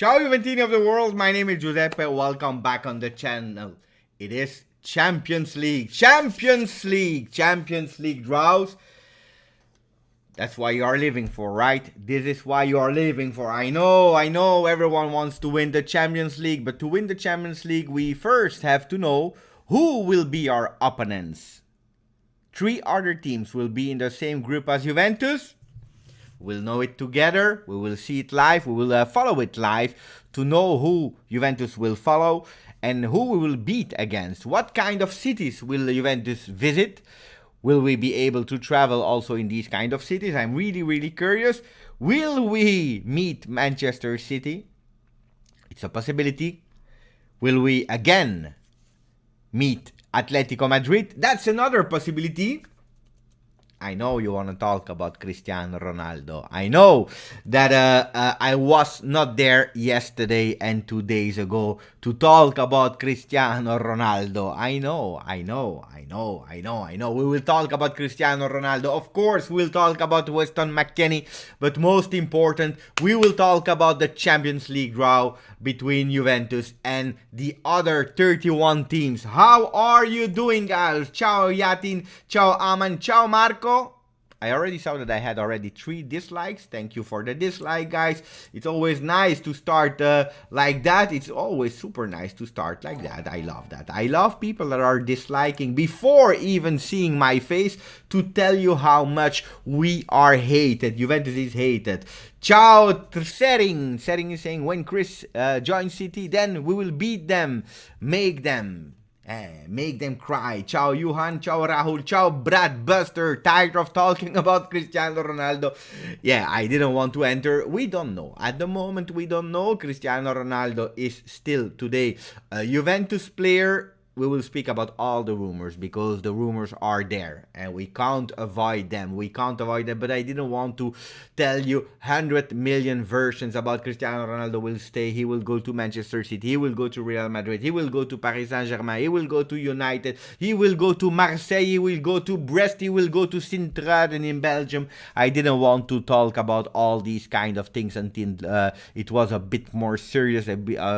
Ciao Juventini of the world, my name is Giuseppe, welcome back on the channel. It is Champions League draws. That's why you are living for, right? This is why you are living for. I know everyone wants to win the Champions League, but to win the Champions League, we first have to know who will be our opponents. 3 other teams will be in the same group as Juventus. We'll know it together, we will see it live, we will follow it live to know who Juventus will follow and who we will beat against. What kind of cities will Juventus visit? Will we be able to travel also in these kind of cities? I'm really curious. Will we meet Manchester City? It's a possibility. Will we again meet Atletico Madrid? That's another possibility. I know you want to talk about Cristiano Ronaldo. I know that I was not there yesterday and 2 days ago to talk about Cristiano Ronaldo. I know. We will talk about Cristiano Ronaldo. Of course, we'll talk about Weston McKennie. But most important, we will talk about the Champions League draw between Juventus and the other 31 teams. How are you doing, guys? Ciao Yatin, ciao Aman, ciao Marco. I already saw that I had already 3 dislikes. Thank you for the dislike, guys. It's always nice to start like that. It's always super nice to start like that. I love that. I love people that are disliking before even seeing my face to tell you how much we are hated. Juventus is hated. Ciao Sering. Sering is saying when Chris joins City, then we will beat them. Make them cry. Ciao Johan, ciao Rahul, ciao Brad Buster. Tired of talking about Cristiano Ronaldo. Yeah, I didn't want to enter. We don't know. At the moment, we don't know. Cristiano Ronaldo is still today a Juventus player. We will speak about all the rumors because the rumors are there and we can't avoid them. But I didn't want to tell you 100 million versions about Cristiano Ronaldo will stay. He will go to Manchester City. He will go to Real Madrid. He will go to Paris Saint-Germain. He will go to United. He will go to Marseille. He will go to Brest. He will go to Sint-Truiden in Belgium. I didn't want to talk about all these kind of things until it was a bit more serious.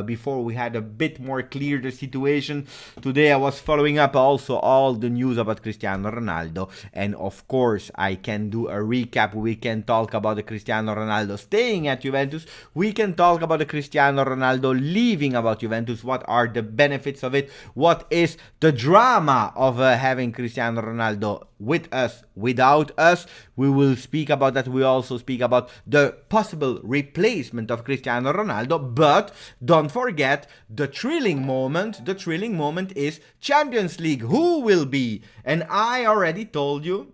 Before we had a bit more clear the situation. Today I was following up also all the news about Cristiano Ronaldo, and of course I can do a recap. We can talk about the Cristiano Ronaldo staying at Juventus. We can talk about the Cristiano Ronaldo leaving about Juventus. What are the benefits of it? What is the drama of having Cristiano Ronaldo with us, without us? We will speak about that. We also speak about the possible replacement of Cristiano Ronaldo, but don't forget the thrilling moment. The thrilling moment is Champions League. Who will be? And I already told you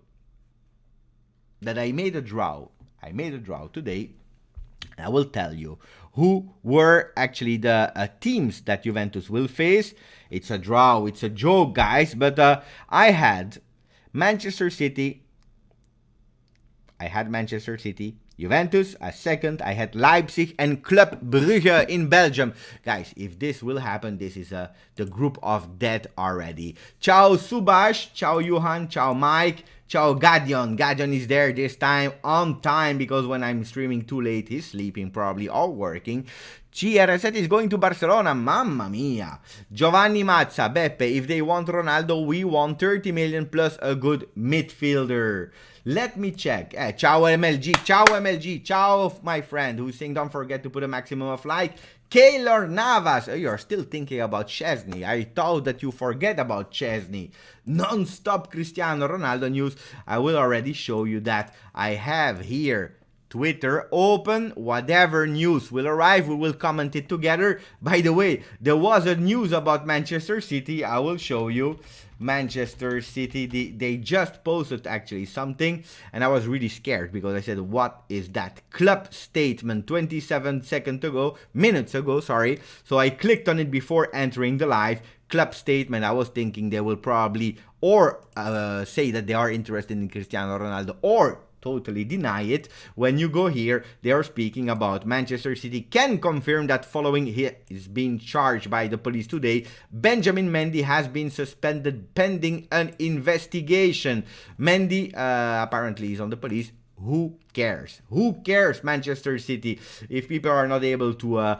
that I made a draw. Today. I will tell you who were actually the teams that Juventus will face. It's a draw. It's a joke, guys. But I had Manchester City. Juventus as second. I had Leipzig and Club Brugge in Belgium. Guys, if this will happen, this is the group of death already. Ciao Subash, ciao Johan, ciao Mike, ciao Gadion. Gadion is there this time on time because when I'm streaming too late, he's sleeping probably or working. GRZ is going to Barcelona. Mamma mia. Giovanni Mazza, Beppe, if they want Ronaldo, we want 30 million plus a good midfielder. Let me check. Ciao MLG, ciao my friend who's saying don't forget to put a maximum of like. Kaylor Navas, you're still thinking about Chesney. I thought that you forget about Chesney. Non-stop Cristiano Ronaldo news. I will already show you that. I have here Twitter open. Whatever news will arrive, we will comment it together. By the way, there was a news about Manchester City. I will show you. Manchester City, they just posted actually something and I was really scared because I said, what is that? Club statement 27 minutes ago, sorry. So I clicked on it before entering the live. Club statement, I was thinking they will probably or say that they are interested in Cristiano Ronaldo or totally deny it. When you go here, they are speaking about Manchester City can confirm that following he is being charged by the police today, Benjamin Mendy has been suspended pending an investigation. Mendy apparently is on the police. Who cares? Who cares, Manchester City, if people are not able to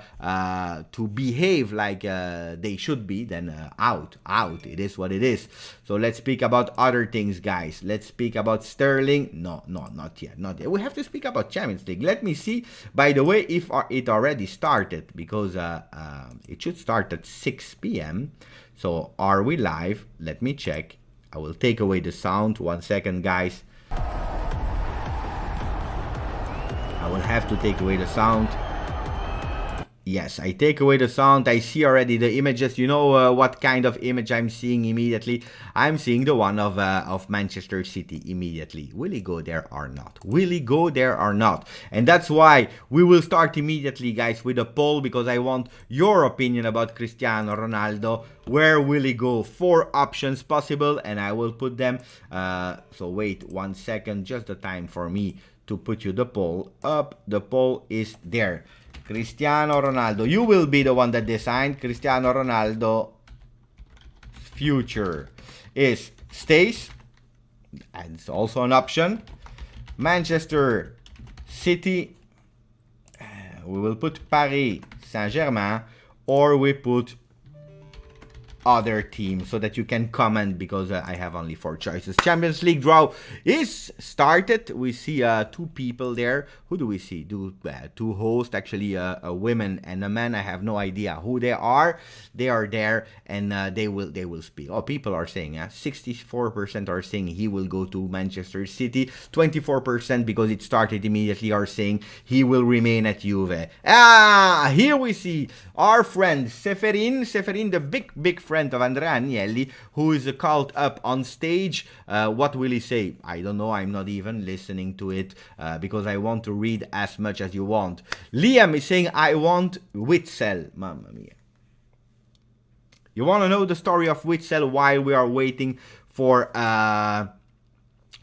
behave like they should be? Then out. It is what it is. So let's speak about other things, guys. Let's speak about Sterling. No, not yet. We have to speak about Champions League. Let me see. By the way, if it already started, because it should start at 6 p.m. So are we live? Let me check. I will take away the sound. 1 second, guys. I will have to take away the sound. Yes, I take away the sound. I see already the images. You know what kind of image I'm seeing immediately? I'm seeing the one of Manchester City immediately. Will he go there or not? Will he go there or not? And that's why we will start immediately, guys, with a poll, because I want your opinion about Cristiano Ronaldo. Where will he go? 4 options possible, and I will put them. So wait 1 second, just the time for me to put you the poll up. The poll is there. Cristiano Ronaldo. You will be the one that designed. Cristiano Ronaldo future is stays, and it's also an option. Manchester City. We will put Paris Saint-Germain, or we put other team, so that you can comment, because I have only 4 choices. Champions League draw is started. We see 2 people there. Who do we see? Two hosts, actually, a woman and a man. I have no idea who they are. They are there, and they will speak. Oh, people are saying 64% are saying he will go to Manchester City. 24%, because it started immediately, are saying he will remain at Juve. Here we see our friend Seferin, the big friend of Andrea Agnelli, who is called up on stage. What will he say? I don't know. I'm not even listening to it, because I want to read as much as you want. Liam is saying, I want Witsel. Mamma mia. You want to know the story of Witsel while we are waiting for a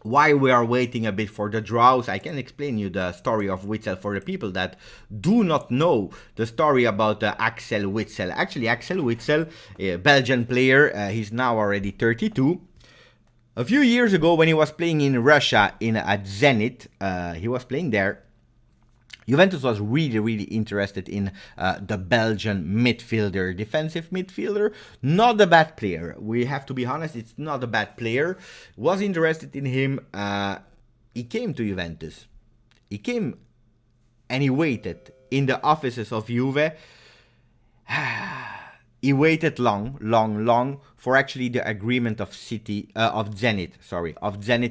bit for the draws? I can explain you the story of Witsel for the people that do not know the story about Axel Witsel. Actually, Axel Witsel, a Belgian player, he's now already 32. A few years ago, when he was playing in Russia at Zenit, he was playing there. Juventus was really interested in the Belgian midfielder, defensive midfielder. Not a bad player. We have to be honest, it's not a bad player. Was interested in him. He came to Juventus. He came and he waited in the offices of Juve. He waited long for actually the agreement of Zenit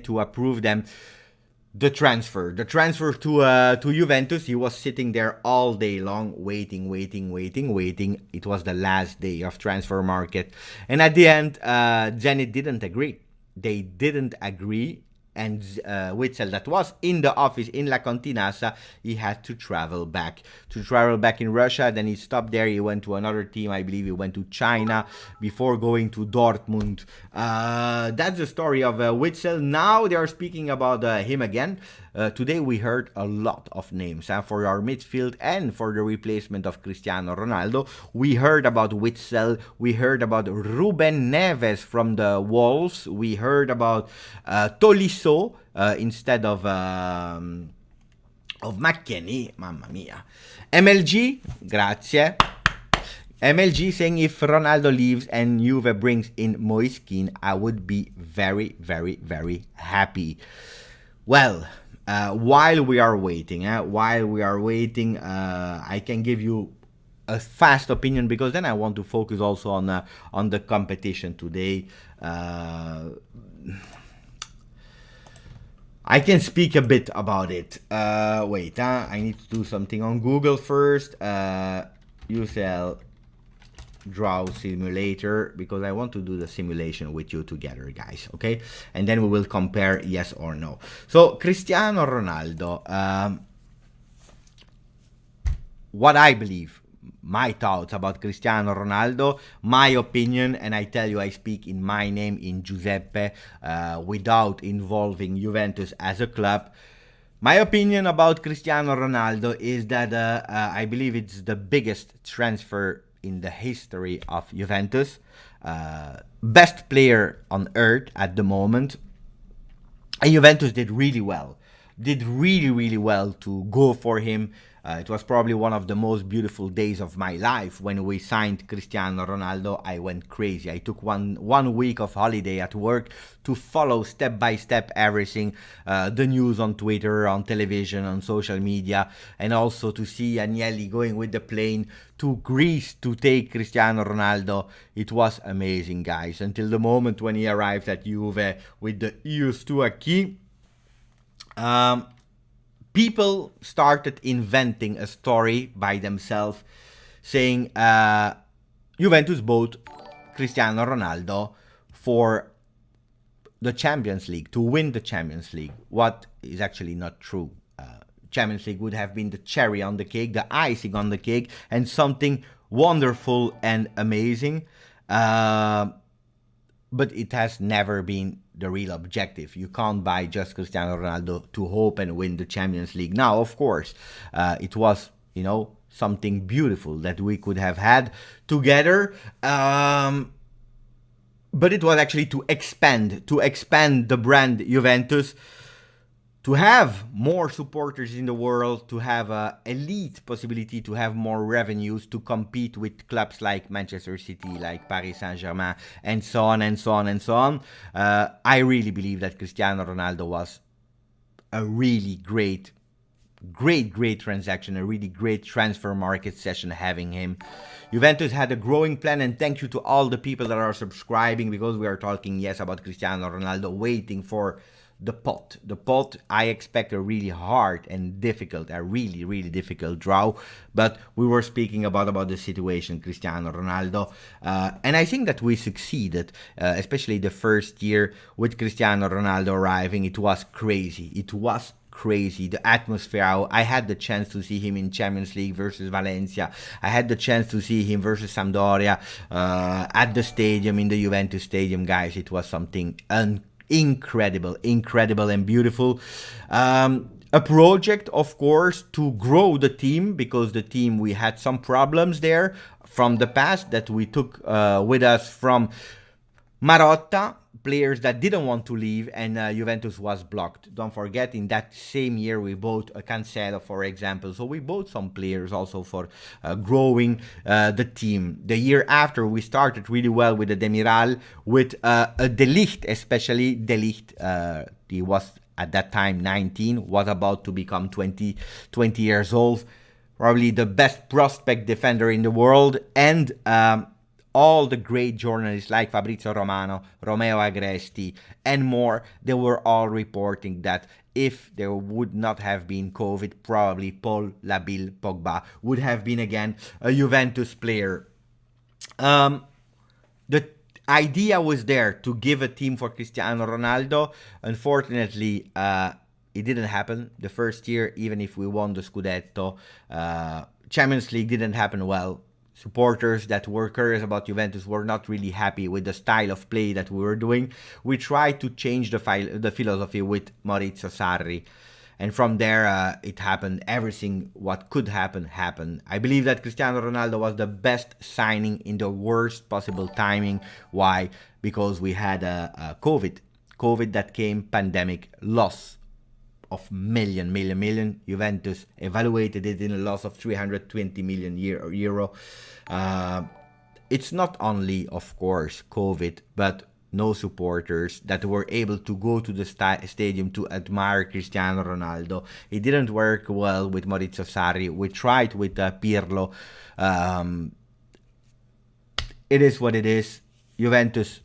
to approve them. The transfer to Juventus. He was sitting there all day long, waiting. It was the last day of transfer market, and at the end, Zenit didn't agree. They didn't agree, and Witsel, that was in the office in La Continasa, he had to travel back in Russia. Then he stopped there. He went to another team. I believe he went to China before going to Dortmund. That's the story of Witsel. Now they are speaking about him again. Today we heard a lot of names for our midfield and for the replacement of Cristiano Ronaldo. We heard about Witsel. We heard about Ruben Neves from the Wolves. We heard about Tolisso instead of McKennie. Mamma mia. MLG, grazie. MLG saying, if Ronaldo leaves and Juve brings in Moiskin, I would be very happy. Well, while we are waiting, I can give you a fast opinion, because then I want to focus also on the competition today. I can speak a bit about it. Wait, I need to do something on Google first. UCL draw simulator, because I want to do the simulation with you together, guys, okay? And then we will compare yes or no. So Cristiano Ronaldo, what I believe, my thoughts about Cristiano Ronaldo, my opinion, and I tell you, I speak in my name, in Giuseppe, without involving Juventus as a club. My opinion about Cristiano Ronaldo is that I believe it's the biggest transfer in the history of Juventus. Best player on earth at the moment. And Juventus did really well. did really, really well to go for him. It was probably one of the most beautiful days of my life when we signed Cristiano Ronaldo. I went crazy. I took one week of holiday at work to follow step by step everything, the news on Twitter, on television, on social media, and also to see Agnelli going with the plane to Greece to take Cristiano Ronaldo. It was amazing, guys, until the moment when he arrived at Juve with the Ius Tua Key. People started inventing a story by themselves saying Juventus bought Cristiano Ronaldo for the Champions League, to win the Champions League. What is actually not true. Champions League would have been the cherry on the cake, the icing on the cake, and something wonderful and amazing. But it has never been the real objective. You can't buy just Cristiano Ronaldo to hope and win the Champions League. Now, of course, it was, something beautiful that we could have had together. But it was actually to expand the brand Juventus, to have more supporters in the world, to have an elite possibility to have more revenues, to compete with clubs like Manchester City, like Paris Saint-Germain, and so on and so on and so on. I really believe that Cristiano Ronaldo was a really great transaction, a really great transfer market session having him. Juventus had a growing plan, and thank you to all the people that are subscribing, because we are talking, yes, about Cristiano Ronaldo, waiting for the pot. I expect a really hard and difficult, a really, really difficult draw. But we were speaking about the situation, Cristiano Ronaldo. And I think that we succeeded, especially the first year with Cristiano Ronaldo arriving. It was crazy. The atmosphere. I had the chance to see him in Champions League versus Valencia. I had the chance to see him versus Sampdoria at the stadium, in the Juventus stadium, guys. It was something incredible and beautiful. A project, of course, to grow the team, because the team, we had some problems there from the past that we took with us from Morata, players that didn't want to leave, and Juventus was blocked. Don't forget, in that same year we bought a Cancelo, for example. So we bought some players also for growing the team. The year after, we started really well with the Demiral, with a De Ligt, especially De Ligt. He was at that time 19, was about to become 20 years old. Probably the best prospect defender in the world, and all the great journalists like Fabrizio Romano, Romeo Agresti, and more, they were all reporting that if there would not have been COVID, probably Paul Labille Pogba would have been again a Juventus player. The idea was there to give a team for Cristiano Ronaldo. Unfortunately, it didn't happen the first year, even if we won the Scudetto. Champions League didn't happen well. Supporters that were curious about Juventus were not really happy with the style of play that we were doing. We tried to change the philosophy with Maurizio Sarri. And from there, it happened. Everything what could happen, happened. I believe that Cristiano Ronaldo was the best signing in the worst possible timing. Why? Because we had a COVID. COVID that came, pandemic, loss of million. Juventus evaluated it in a loss of 320 million euro. It's not only, of course, COVID, but no supporters that were able to go to the stadium to admire Cristiano Ronaldo. It didn't work well with Maurizio Sarri. We tried with Pirlo. It is what it is. Juventus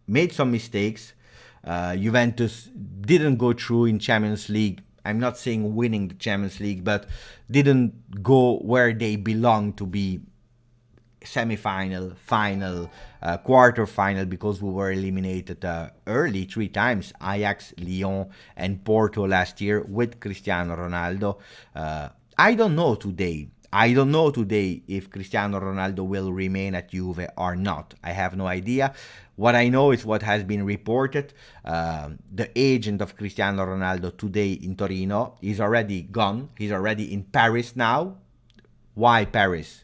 made some mistakes. Juventus didn't go through in Champions League. I'm not saying winning the Champions League, but didn't go where they belong to be. Semi-final, final, quarter-final, because we were eliminated early 3 times. Ajax, Lyon, and Porto last year with Cristiano Ronaldo. I don't know today if Cristiano Ronaldo will remain at Juve or not. I have no idea. What I know is what has been reported. The agent of Cristiano Ronaldo today in Torino is already gone. He's already in Paris now. Why Paris?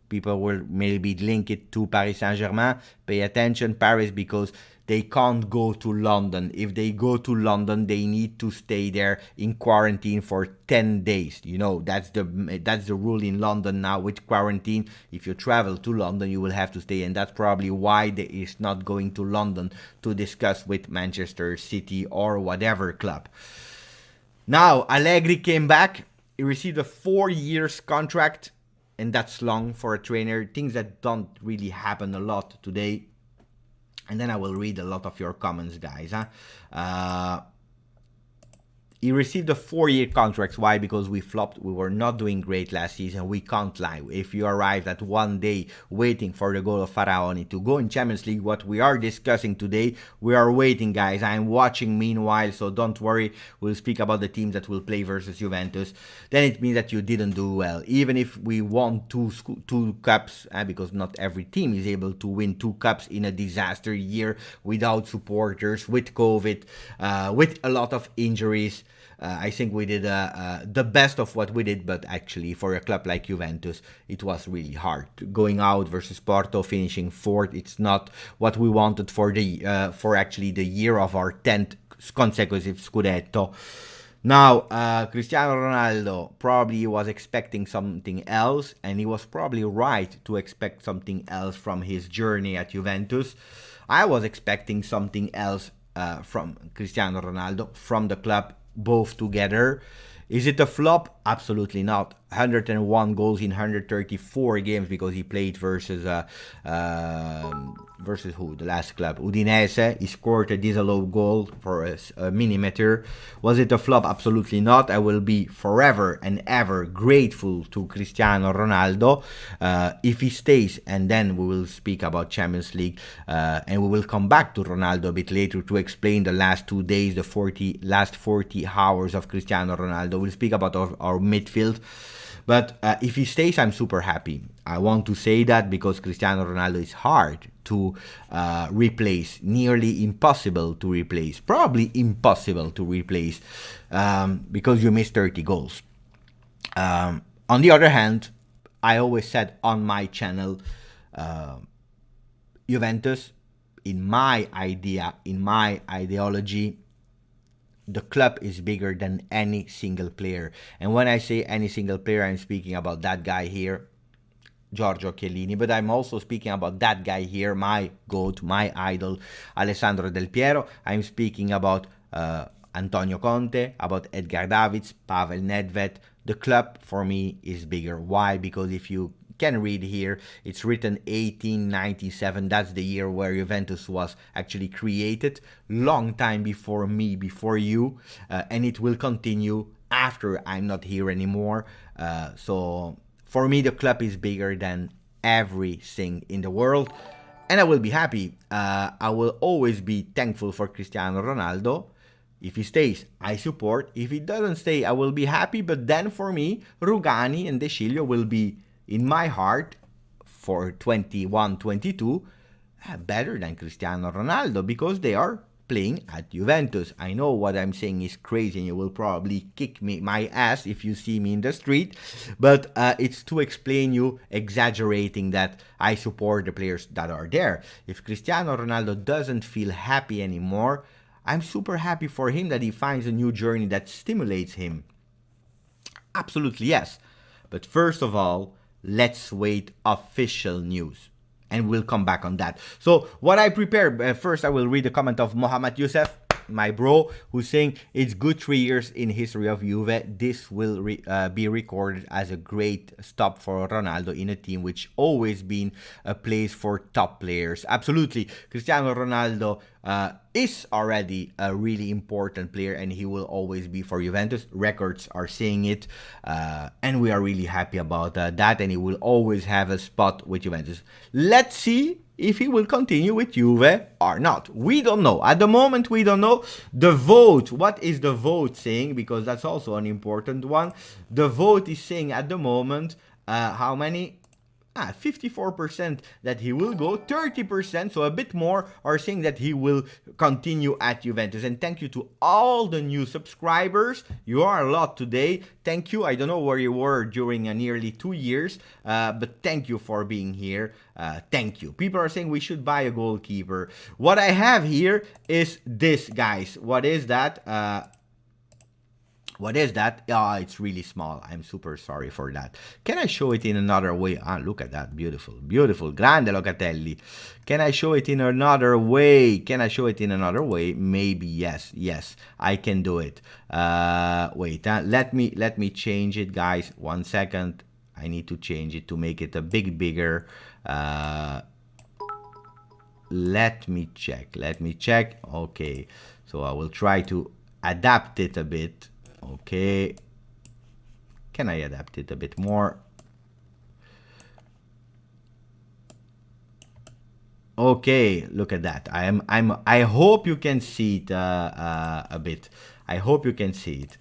People will maybe link it to Paris Saint-Germain. Pay attention, Paris, because they can't go to London. If they go to London, they need to stay there in quarantine for 10 days. You know, that's the rule in London now with quarantine. If you travel to London, you will have to stay, and that's probably why they is not going to London to discuss with Manchester City or whatever club. Now, Allegri came back. He received a 4 years contract, and that's long for a trainer. Things that don't really happen a lot today. And then I will read a lot of your comments, guys. He received a 4-year contract. Why? Because we flopped. We were not doing great last season. We can't lie. If you arrived at one day waiting for the goal of Faraoni to go in Champions League, what we are discussing today, we are waiting, guys. I'm watching meanwhile, so don't worry. We'll speak about the teams that will play versus Juventus. Then it means that you didn't do well. Even if we won two cups, because not every team is able to win 2 cups in a disaster year without supporters, with COVID, with a lot of injuries. I think we did the best of what we did, but actually for a club like Juventus, it was really hard. Going out versus Porto, finishing 4th, it's not what we wanted for actually the year of our 10th consecutive Scudetto. Now, Cristiano Ronaldo probably was expecting something else, and he was probably right to expect something else from his journey at Juventus. I was expecting something else from Cristiano Ronaldo, from the club, both together. Is it a flop? Absolutely not. 101 goals in 134 games because he played versus who? The last club, Udinese. He scored a disallowed goal for a millimeter. Was it a flop? Absolutely not. I will be forever and ever grateful to Cristiano Ronaldo if he stays, and then we will speak about Champions League and we will come back to Ronaldo a bit later to explain the last 2 days, the last 40 hours of Cristiano Ronaldo. We'll speak about our midfield. But if he stays, I'm super happy. I want to say that because Cristiano Ronaldo is hard to replace, nearly impossible to replace, probably impossible to replace because you miss 30 goals. On the other hand, I always said on my channel, Juventus, in my idea, in my ideology, the club is bigger than any single player. And when I say any single player, I'm speaking about that guy here, Giorgio Chiellini, but I'm also speaking about that guy here, my GOAT, my idol, Alessandro Del Piero. I'm speaking about Antonio Conte, about Edgar Davids, Pavel Nedved. The club for me is bigger. Why? Because if you can read here, it's written 1897. That's the year where Juventus was actually created, long time before me, before you, and it will continue after I'm not here anymore. So for me, the club is bigger than everything in the world, and I will be happy. I will always be thankful for Cristiano Ronaldo. If he stays, I support. If he doesn't stay, I will be happy. But then for me, Rugani and De Sciglio will be in my heart for 21-22 better than Cristiano Ronaldo because they are playing at Juventus. I know what I'm saying is crazy and you will probably kick my ass if you see me in the street, but it's to explain you exaggerating that I support the players that are there. If Cristiano Ronaldo doesn't feel happy anymore, I'm super happy for him that he finds a new journey that stimulates him. Absolutely yes. But first of all, let's wait official news. And we'll come back on that. So what I prepared, first I will read the comment of Mohamed Youssef, my bro, who's saying it's good 3 years in history of Juve. This will be recorded as a great stop for Ronaldo in a team which always been a place for top players. Absolutely. Cristiano Ronaldo is already a really important player and he will always be for Juventus. Records are saying it and we are really happy about that, and he will always have a spot with Juventus. Let's see if he will continue with Juve or not. We don't know. At the moment, we don't know. The vote, what is the vote saying? Because that's also an important one. The vote is saying at the moment, how many? 54% that he will go, 30%, so a bit more, are saying that he will continue at Juventus. And thank you to all the new subscribers. You are a lot today. Thank you. I don't know where you were during nearly 2 years, but thank you for being here. Thank you. People are saying we should buy a goalkeeper. What I have here is this, guys. What is that? What is that? Oh, it's really small. I'm super sorry for that. Can I show it in another way? Look at that. Beautiful. Beautiful. Grande Locatelli. Can I show it in another way? Can I show it in another way? Maybe yes. Yes, I can do it. Wait. Let me change it, guys. 1 second. I need to change it to make it a bit bigger. Let me check. Okay. So I will try to adapt it a bit. Okay, can I adapt it a bit more? Okay, look at that. I hope you can see it a bit. I hope you can see it.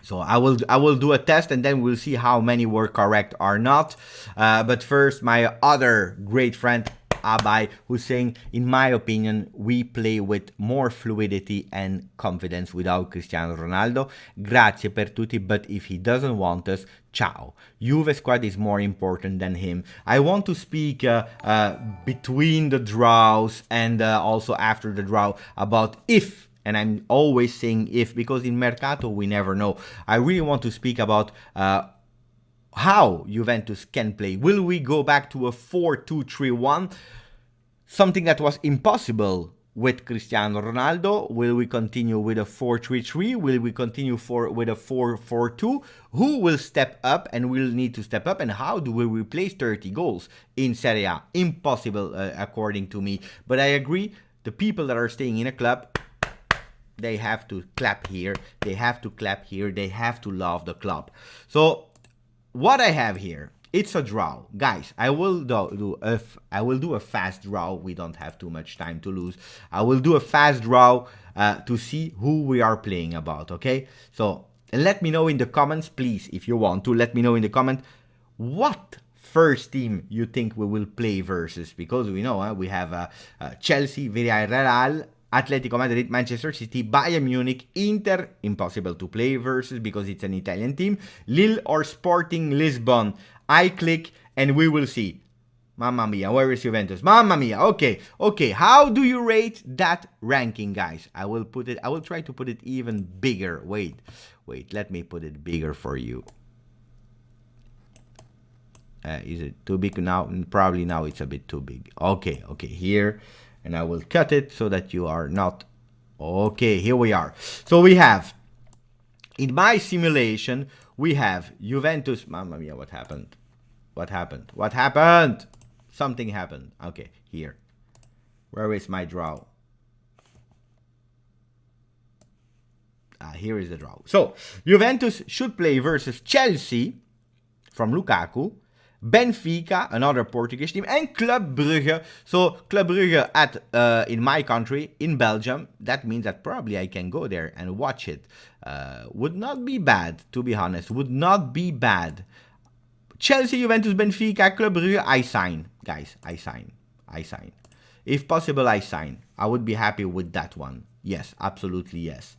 So I will do a test and then we'll see how many were correct or not. But first, my other great friend Abai, who's saying, in my opinion, we play with more fluidity and confidence without Cristiano Ronaldo. Grazie per tutti, but if he doesn't want us, ciao. Juve squad is more important than him. I want to speak between the draws and also after the draw about if, and I'm always saying if, because in Mercato we never know. I really want to speak about how Juventus can play. Will we go back to a 4-2-3-1? Something that was impossible with Cristiano Ronaldo. Will we continue with a 4-3-3? Will we continue with a 4-4-2? Who will step up and will need to step up? And how do we replace 30 goals in Serie A? Impossible, according to me. But I agree, the people that are staying in a club, they have to clap here. They have to clap here. They have to love the club. So what I have here, it's a draw, guys. I will do a fast draw. We don't have too much time to lose. I will do a fast draw to see who we are playing about. Okay, so let me know in the comments, please, if you want to. Let me know in the comment what first team you think we will play versus, because we know we have Chelsea, Villarreal, Atletico Madrid, Manchester City, Bayern Munich, Inter, impossible to play versus because it's an Italian team, Lille or Sporting Lisbon. I click and we will see. Mamma mia, where is Juventus? Mamma mia, okay. How do you rate that ranking, guys? I will try to put it even bigger. Wait, let me put it bigger for you. Is it too big now? Probably now it's a bit too big. Okay, here. And I will cut it so that you are not... Okay, here we are. So we have, in my simulation, we have Juventus... Mamma mia, what happened? Something happened. Okay, here. Where is my draw? Here is the draw. So, Juventus should play versus Chelsea from Lukaku, Benfica, another Portuguese team, and Club Brugge. So Club Brugge at in my country, in Belgium. That means that probably I can go there and watch it. Would not be bad, to be honest. Would not be bad. Chelsea, Juventus, Benfica, Club Brugge. I sign, guys. I sign. If possible, I sign. I would be happy with that one. Yes, absolutely yes.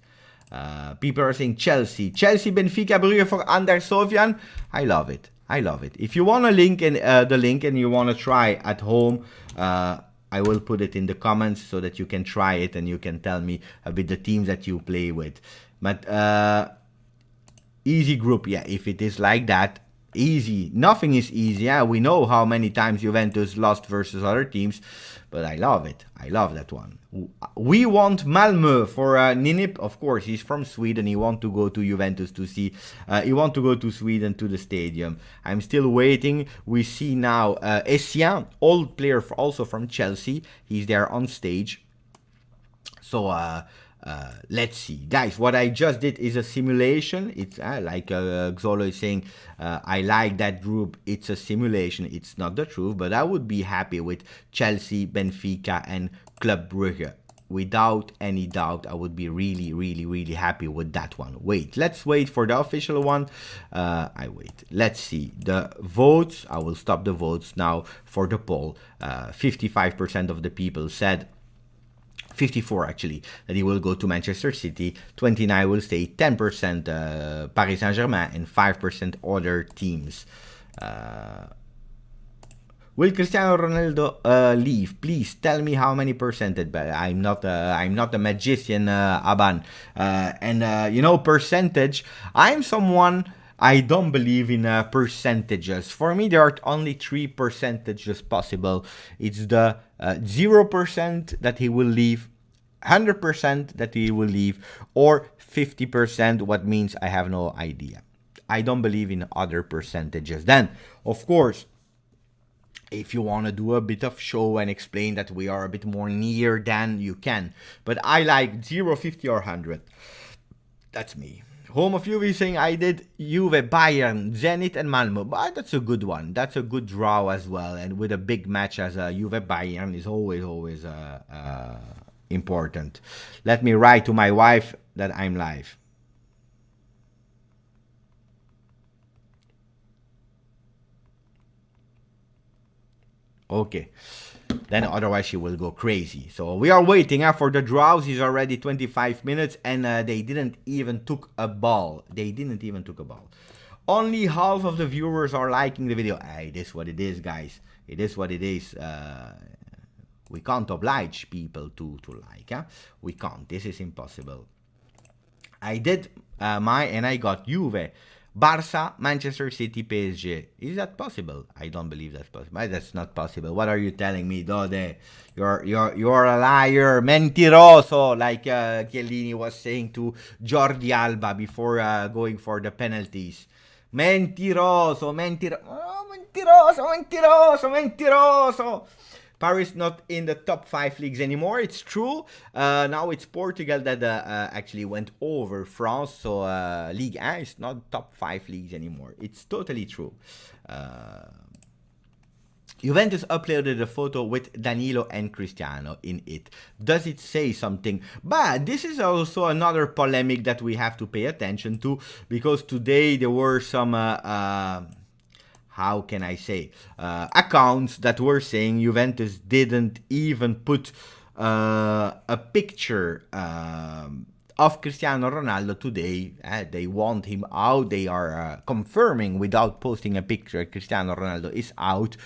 People are saying Chelsea, Benfica, Brugge for Ander Sofyan. I love it. If you want a link and the link and you want to try at home, I will put it in the comments so that you can try it and you can tell me a bit the teams that you play with. But easy group, yeah. If it is like that, easy. Nothing is easy. Yeah, we know how many times Juventus lost versus other teams, but I love it. I love that one. We want Malmö for Ninip. Of course, he's from Sweden. He wants to go to Juventus to see. He wants to go to Sweden to the stadium. I'm still waiting. We see now Essien, old player also from Chelsea. He's there on stage. So let's see, guys. What I just did is a simulation. It's like Xolo is saying, I like that group. It's a simulation. It's not the truth, but I would be happy with Chelsea, Benfica, and Club Brugge. without any doubt, I would be really, really, really happy with that one. Wait, let's wait for the official one. I wait. Let's see the votes. I will stop the votes now for the poll. 55% of the people said, 54 actually, that he will go to Manchester City. 29 will stay. 10% Paris Saint-Germain, and 5% other teams. Will Cristiano Ronaldo leave? Please tell me how many percentage. But I'm not a magician, Aban. You know, percentage. I'm someone. I don't believe in percentages. For me, there are only 3 percentages possible. It's the 0% that he will leave, 100% that he will leave, or 50%, what means I have no idea. I don't believe in other percentages. Then, of course, if you want to do a bit of show and explain that we are a bit more near than, you can. But I like 0, 50, or 100. That's me. Home of Juve saying I did Juve, Bayern, Zenit, and Malmo. But that's a good one. That's a good draw as well. And with a big match as a Juve Bayern is always important. Let me write to my wife that I'm live. Okay. Then otherwise she will go crazy. So we are waiting for the draws. It's already 25 minutes and they didn't even took a ball. Only half of the viewers are liking the video. It is what it is, guys. It is what it is. We can't oblige people to like. We can't. This is impossible. I did my and I got Juve, Barca, Manchester City, PSG. Is that possible? I don't believe that's possible. That's not possible. What are you telling me, Dode? You're a liar, mentiroso, like Chiellini was saying to Jordi Alba before going for the penalties. Mentiroso. Paris not in the top 5 leagues anymore. It's true. Now it's Portugal that actually went over France. So Ligue 1 is not top 5 leagues anymore. It's totally true. Juventus uploaded a photo with Danilo and Cristiano in it. Does it say something? But this is also another polemic that we have to pay attention to, because today there were some how can I say, accounts that were saying Juventus didn't even put a picture of Cristiano Ronaldo today. They want him out. They are confirming without posting a picture Cristiano Ronaldo is out.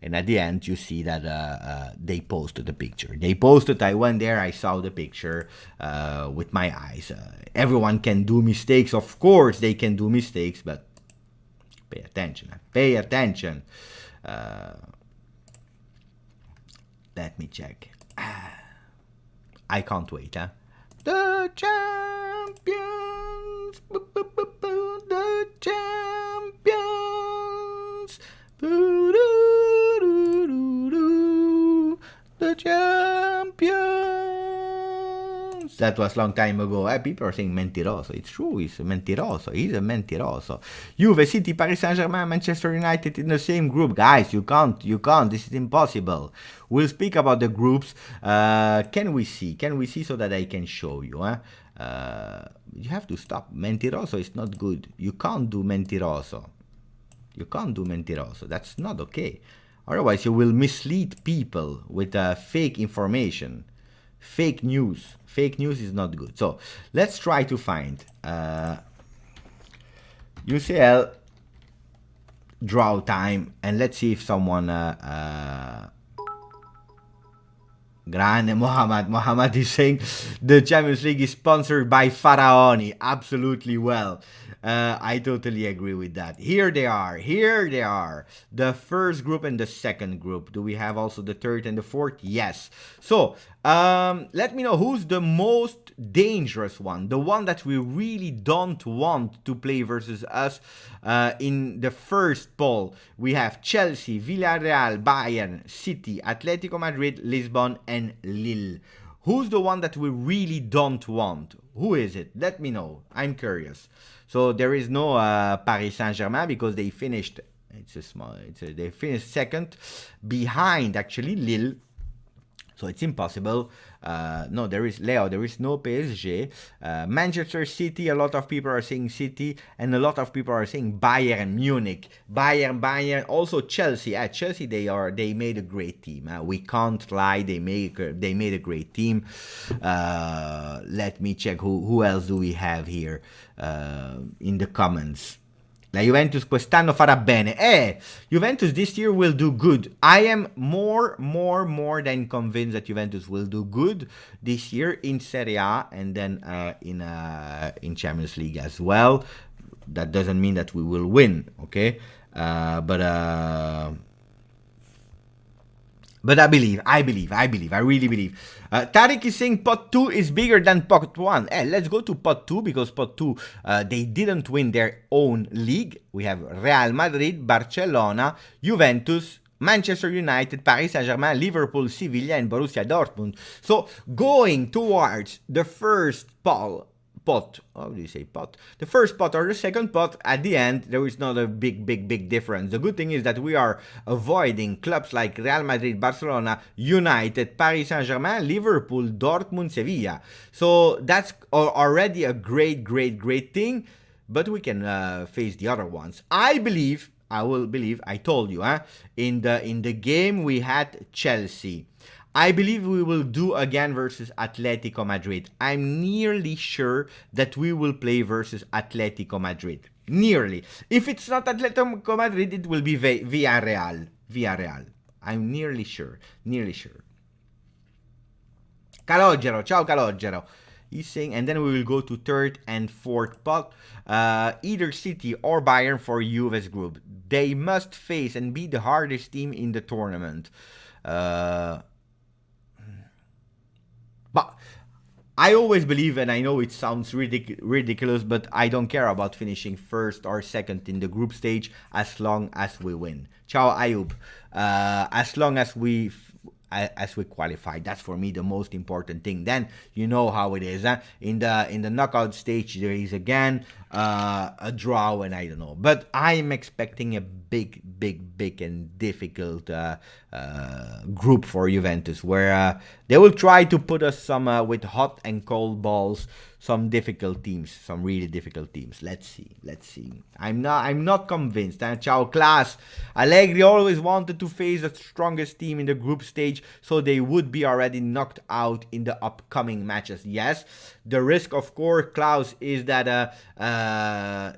And at the end, you see that they posted the picture. They posted, I went there, I saw the picture with my eyes. Everyone can do mistakes. Of course, they can do mistakes, but pay attention. Let me check. I can't wait, The champions. The champions. The champions. That was a long time ago. People are saying mentiroso. It's true. He's a mentiroso. He's a mentiroso. Juve, City, Paris Saint-Germain, Manchester United in the same group. Guys, you can't. This is impossible. We'll speak about the groups. Can we see so that I can show you? You have to stop. Mentiroso is not good. You can't do mentiroso. That's not okay. Otherwise, you will mislead people with fake information. Fake news. Fake news is not good. So let's try to find UCL draw time, and let's see if someone Grande Mohamed is saying the Champions League is sponsored by Faraoni. Absolutely well. I totally agree with that. Here they are. The first group and the second group. Do we have also the third and the fourth? Yes. So, let me know who's the most dangerous one. The one that we really don't want to play versus us. In the first poll, we have Chelsea, Villarreal, Bayern, City, Atletico Madrid, Lisbon, and Lille. Who's the one that we really don't want? Who is it? Let me know. I'm curious. So there is no Paris Saint-Germain because they finished. They finished second, behind actually Lille. So it's impossible. No, there is Leo. There is no PSG. Manchester City. A lot of people are saying City, and a lot of people are saying Bayern Munich. Bayern. Also Chelsea. At Chelsea, they made a great team. We can't lie. They made a great team. Let me check. Who else do we have here in the comments? La Juventus quest'anno farà bene. Juventus this year will do good. I am more than convinced that Juventus will do good this year in Serie A and then in Champions League as well. That doesn't mean that we will win, okay? But I believe. I really believe. Tariq is saying pot 2 is bigger than pot 1. Let's go to pot 2 because pot 2, they didn't win their own league. We have Real Madrid, Barcelona, Juventus, Manchester United, Paris Saint-Germain, Liverpool, Sevilla, and Borussia Dortmund. So going towards the first pot. How do you say pot? The first pot or the second pot, at the end, there is not a big difference. The good thing is that we are avoiding clubs like Real Madrid, Barcelona, United, Paris Saint-Germain, Liverpool, Dortmund, Sevilla. So that's already a great thing, but we can face the other ones. I told you, in the game we had Chelsea. I believe we will do again versus Atletico Madrid. I'm nearly sure that we will play versus Atletico Madrid. Nearly. If it's not Atletico Madrid, it will be Villarreal. I'm nearly sure. Calogero. Ciao, Calogero. He's saying, and then we will go to third and fourth pot. Either City or Bayern for Juve's group. They must face and be the hardest team in the tournament. But I always believe, and I know it sounds ridiculous, but I don't care about finishing first or second in the group stage as long as we win. Ciao, Ayub. As long as we qualify, that's for me the most important thing. Then you know how it is. In the knockout stage, there is again a draw, and I don't know. But I'm expecting a big and difficult group for Juventus, where they will try to put us some with hot and cold balls, some difficult teams, some really difficult teams. Let's see. I'm not convinced. Ciao, class. Allegri always wanted to face the strongest team in the group stage, so they would be already knocked out in the upcoming matches. Yes, the risk, of course, Klaus, is that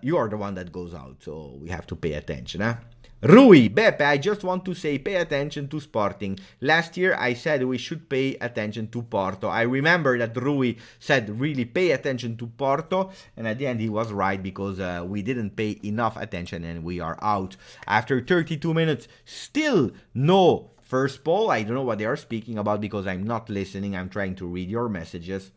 you are the one that goes out, so we have to pay attention. Rui, Beppe, I just want to say pay attention to Sporting. Last year I said we should pay attention to Porto. I remember that Rui said really pay attention to Porto, and at the end he was right because we didn't pay enough attention and we are out. After 32 minutes, still no first ball. I don't know what they are speaking about because I'm not listening. I'm trying to read your messages.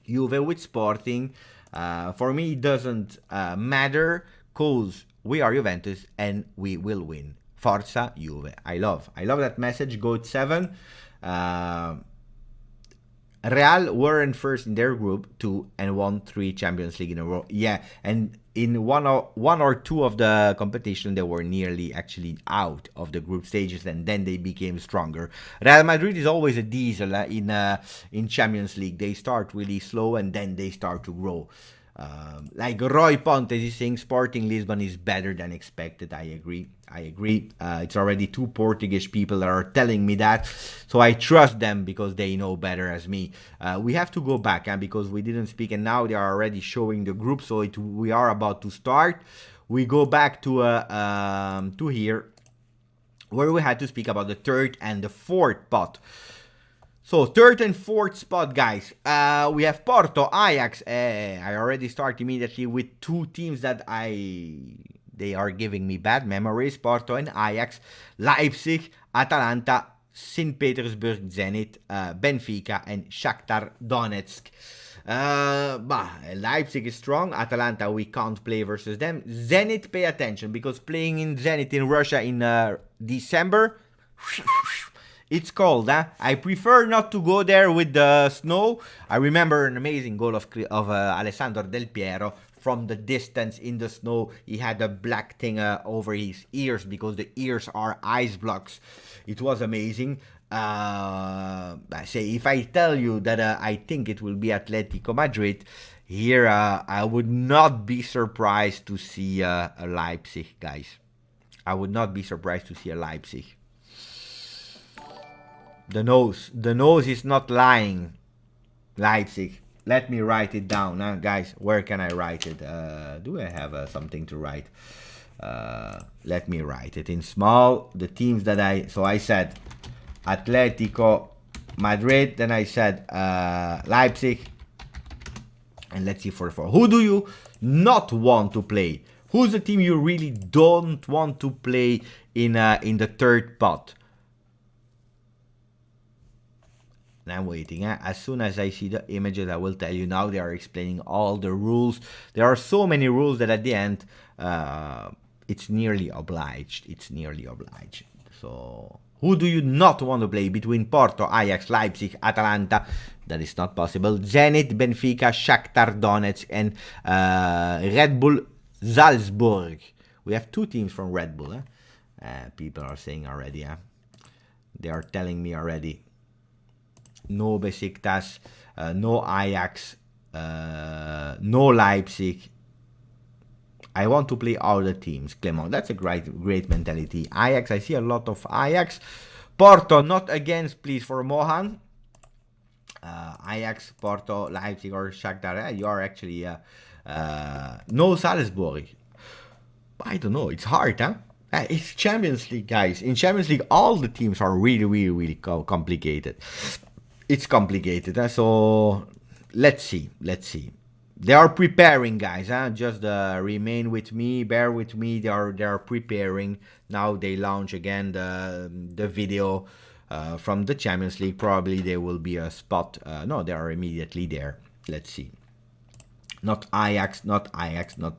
Juve with Sporting. For me it doesn't matter because we are Juventus and we will win. Forza Juve. I love that message. Goat 7. Real weren't first in their group 2 and won 3 Champions League in a row. Yeah, and in one or two of the competition they were nearly actually out of the group stages, and then they became stronger. Real Madrid is always a diesel in Champions League. They start really slow and then they start to grow. Like Roy Pontes is saying Sporting Lisbon is better than expected. I agree. It's already 2 Portuguese people that are telling me that, so I trust them because they know better as me. We have to go back because we didn't speak, and now they are already showing the group, so we are about to start. We go back to here where we had to speak about the third and the fourth pot. So, third and fourth spot, guys. We have Porto, Ajax. I already start immediately with 2 teams that they are giving me bad memories. Porto and Ajax. Leipzig, Atalanta, St. Petersburg, Zenit, Benfica, and Shakhtar Donetsk. Leipzig is strong. Atalanta, we can't play versus them. Zenit, pay attention, because playing in Zenit in Russia in December... It's cold, I prefer not to go there with the snow. I remember an amazing goal of Alessandro Del Piero from the distance in the snow. He had a black thing over his ears because the ears are ice blocks. It was amazing. I say if I tell you that I think it will be Atletico Madrid, here I would not be surprised to see a Leipzig, guys. I would not be surprised to see a Leipzig. The nose is not lying. Leipzig. Let me write it down, guys. Where can I write it? Do I have something to write? Let me write it in small. The teams that I said Atletico Madrid, then I said Leipzig, and let's see for who do you not want to play? Who's the team you really don't want to play in the third pot? And I'm waiting. As soon as I see the images, I will tell you. Now they are explaining all the rules. There are so many rules that at the end, it's nearly obliged. It's nearly obliged. So, who do you not want to play between Porto, Ajax, Leipzig, Atalanta? That is not possible. Zenit, Benfica, Shakhtar Donetsk, and Red Bull Salzburg. We have two teams from Red Bull. People are saying already. They are telling me already. No Besiktas, no Ajax, no Leipzig. I want to play all the teams. Clement, that's a great mentality. Ajax, I see a lot of Ajax. Porto, not against, please, for Mohan. Ajax, Porto, Leipzig, or Shakhtar. You are actually no Salzburg. I don't know. It's hard, huh? It's Champions League, guys. In Champions League, all the teams are really complicated. It's complicated, so let's see. They are preparing, guys. Just remain with me, bear with me. They are preparing. Now they launch again the video from the Champions League. Probably there will be a spot. No, they are immediately there. Let's see. Not Ajax, not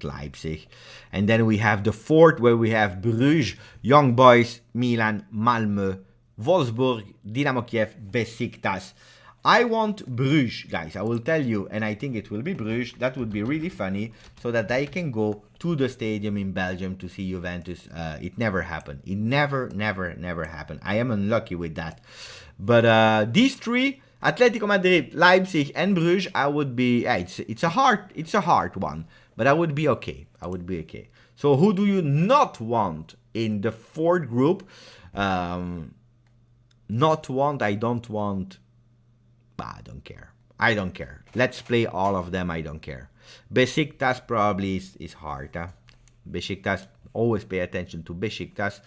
Leipzig. And then we have the fourth, where we have Bruges, Young Boys, Milan, Malmö, Wolfsburg, Dynamo Kiev, Besiktas. I want Bruges, guys. I will tell you, and I think it will be Bruges. That would be really funny, so that I can go to the stadium in Belgium to see Juventus. It never happened. It never happened. I am unlucky with that. But these three, Atletico Madrid, Leipzig, and Bruges, I would be. It's a hard one, but I would be okay. So who do you not want in the fourth group? Not want, I don't want. I don't care. Let's play all of them. I don't care. Besiktas probably is hard. Besiktas, always pay attention to Besiktas.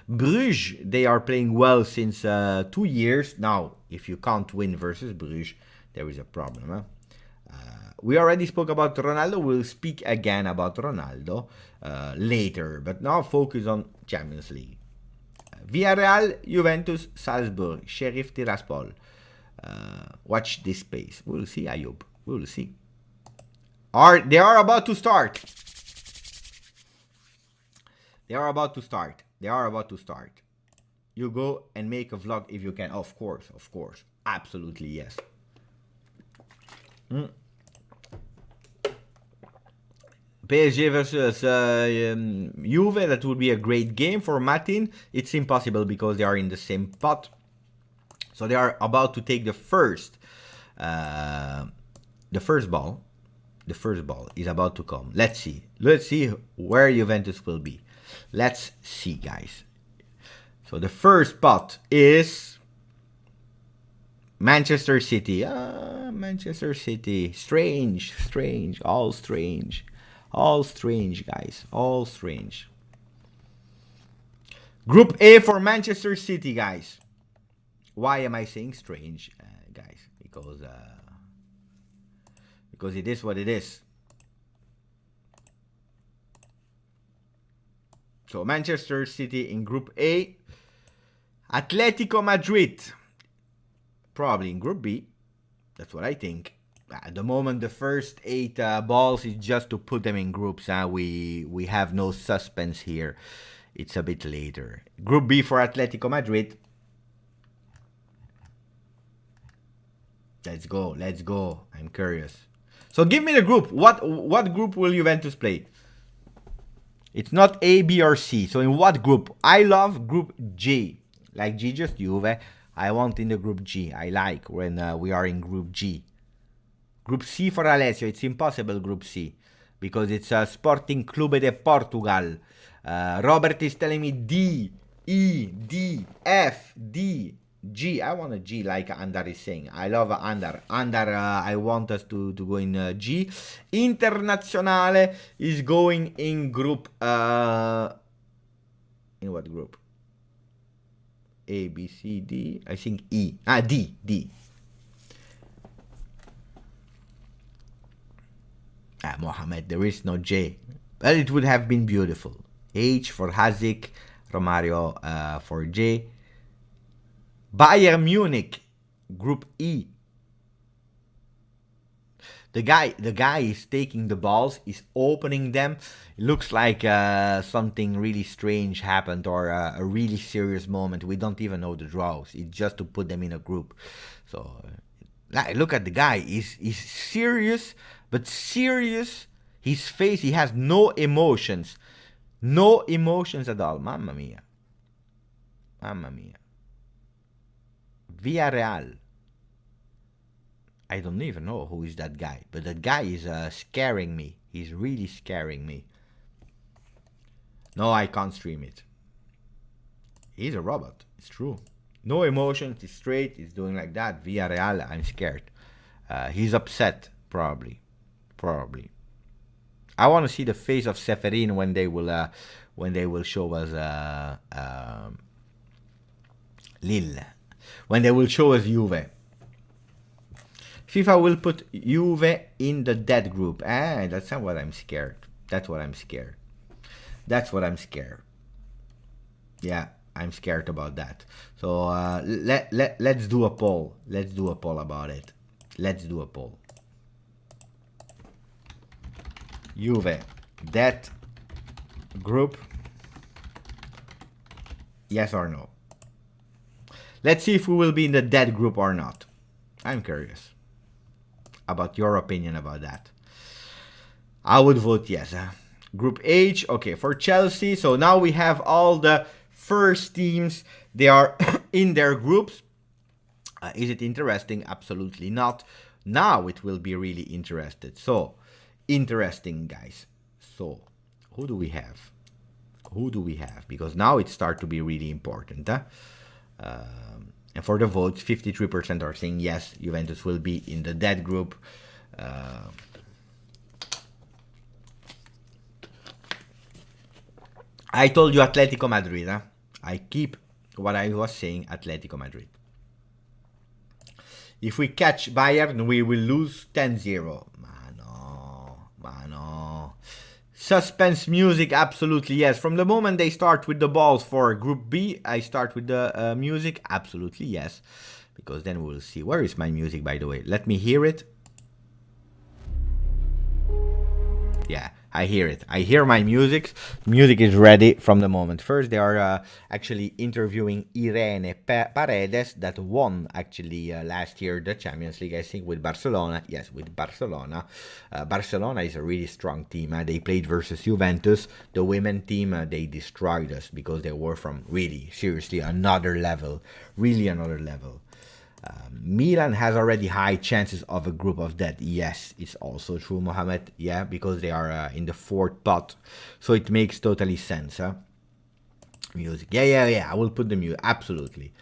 Bruges, they are playing well since 2 years. Now, if you can't win versus Bruges, there is a problem. We already spoke about Ronaldo. We'll speak again about Ronaldo later. But now focus on Champions League. Villarreal, Juventus, Salzburg, Sheriff Tiraspol. Watch this space. We'll see, Ayub. We'll see. They are about to start. They are about to start. You go and make a vlog if you can. Of course. Absolutely, yes. PSG versus Juve, that would be a great game for Martin. It's impossible because they are in the same pot. So they are about to take the first ball. The first ball is about to come. Let's see where Juventus will be. Let's see, guys. So the first pot is Manchester City. Manchester City. Strange. All strange, guys. All strange. Group A for Manchester City, guys. Why am I saying strange, guys? Because it is what it is. So Manchester City in Group A. Atletico Madrid probably in Group B. That's what I think. At the moment, the first 8 balls is just to put them in groups. We have no suspense here. It's a bit later. Group B for Atletico Madrid. Let's go. I'm curious. So give me the group. What group will Juventus play? It's not A, B, or C. So in what group? I love Group G. Like GJustjuve. I want in the Group G. I like when we are in Group G. Group C for Alessio. It's impossible Group C. Because it's Sporting Clube de Portugal. Robert is telling me D, E, D, F, D, G. I want a G like Andar is saying. I love Andar. Andar, I want us to go in G. Internazionale is going in group. In what group? A, B, C, D. I think E. D, D. Mohamed, there is no J. Well, it would have been beautiful. H for Hazik, Romario for J. Bayern Munich, Group E. The guy is taking the balls, is opening them. It looks like something really strange happened or a really serious moment. We don't even know the draws. It's just to put them in a group. So look at the guy. He's serious, but serious. His face, he has no emotions. No emotions at all. Mamma mia. Mamma mia. Villarreal. I don't even know who is that guy. But that guy is scaring me. He's really scaring me. No, I can't stream it. He's a robot. It's true. No emotions. He's straight. He's doing like that. Villarreal, I'm scared. He's upset, probably. Probably. I want to see the face of Seferin when they will show us Lille. When they will show us Juve. FIFA will put Juve in the dead group. That's not what I'm scared. That's what I'm scared. That's what I'm scared. Yeah, I'm scared about that. So let's do a poll. Let's do a poll about it. Let's do a poll. Juve, that group, yes or no? Let's see if we will be in the dead group or not. I'm curious about your opinion about that. I would vote yes. Group H, okay, for Chelsea. So now we have all the first teams. They are in their groups. Is it interesting? Absolutely not. Now it will be really interesting. So, interesting, guys. So, who do we have? Who do we have? Because now it starts to be really important. And for the votes, 53% are saying yes, Juventus will be in the dead group. I told you Atletico Madrid. I keep what I was saying, Atletico Madrid. If we catch Bayern, we will lose 10-0. Mano. Suspense music, absolutely yes. From the moment they start with the balls for Group B, I start with the music, absolutely yes. Because then we will see. Where is my music, by the way? Let me hear it. Yeah, I hear it. I hear my music. Music is ready from the moment. First, they are actually interviewing Irene Paredes that won actually last year the Champions League, I think, with Barcelona. Yes, with Barcelona. Barcelona is a really strong team. They played versus Juventus. The women team, they destroyed us because they were from really, seriously, another level. Really another level. Milan has already high chances of a group of death. Yes, it's also true, Mohamed. Yeah, because they are in the fourth pot. So it makes totally sense. Music. Yeah. I will put the music. Absolutely.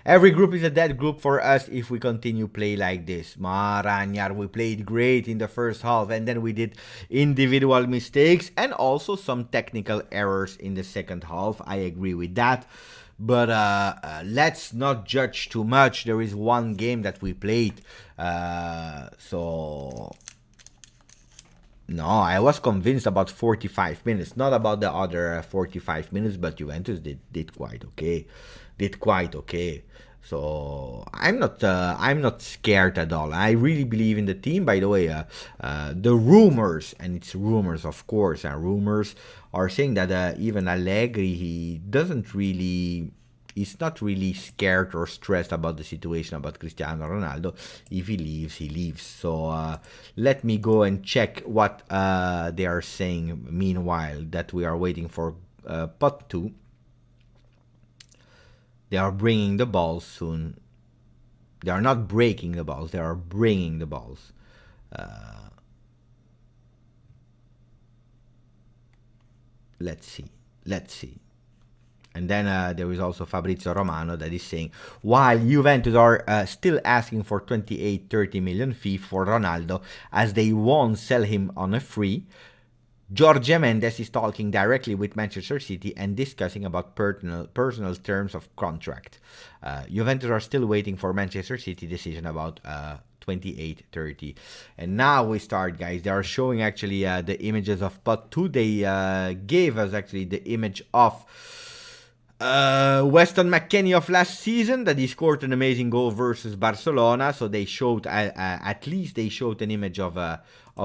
Every group is a dead group for us if we continue play like this. Maragnar, we played great in the first half and then we did individual mistakes and also some technical errors in the second half. I agree with that. But let's not judge too much. There is one game that we played. So, no, I was convinced about 45 minutes. Not about the other 45 minutes, but Juventus did quite okay. Did quite okay. So I'm not scared at all. I really believe in the team. By the way, the rumors, and it's rumors, of course, rumors are saying that even Allegri, he's not really scared or stressed about the situation about Cristiano Ronaldo. If he leaves, he leaves. So let me go and check what they are saying. Meanwhile, that we are waiting for pot 2. They are bringing the ball soon. They are not breaking the balls. They are bringing the balls. Let's see. Let's see. And then there is also Fabrizio Romano that is saying, while Juventus are still asking for 28-30 million fee for Ronaldo, as they won't sell him on a free, Jorge Mendes is talking directly with Manchester City and discussing about personal terms of contract. Juventus are still waiting for Manchester City decision about 28-30. And now we start, guys. They are showing actually the images of pot 2. They gave us actually the image of Weston McKennie of last season, that he scored an amazing goal versus Barcelona. So they showed at least they showed an image of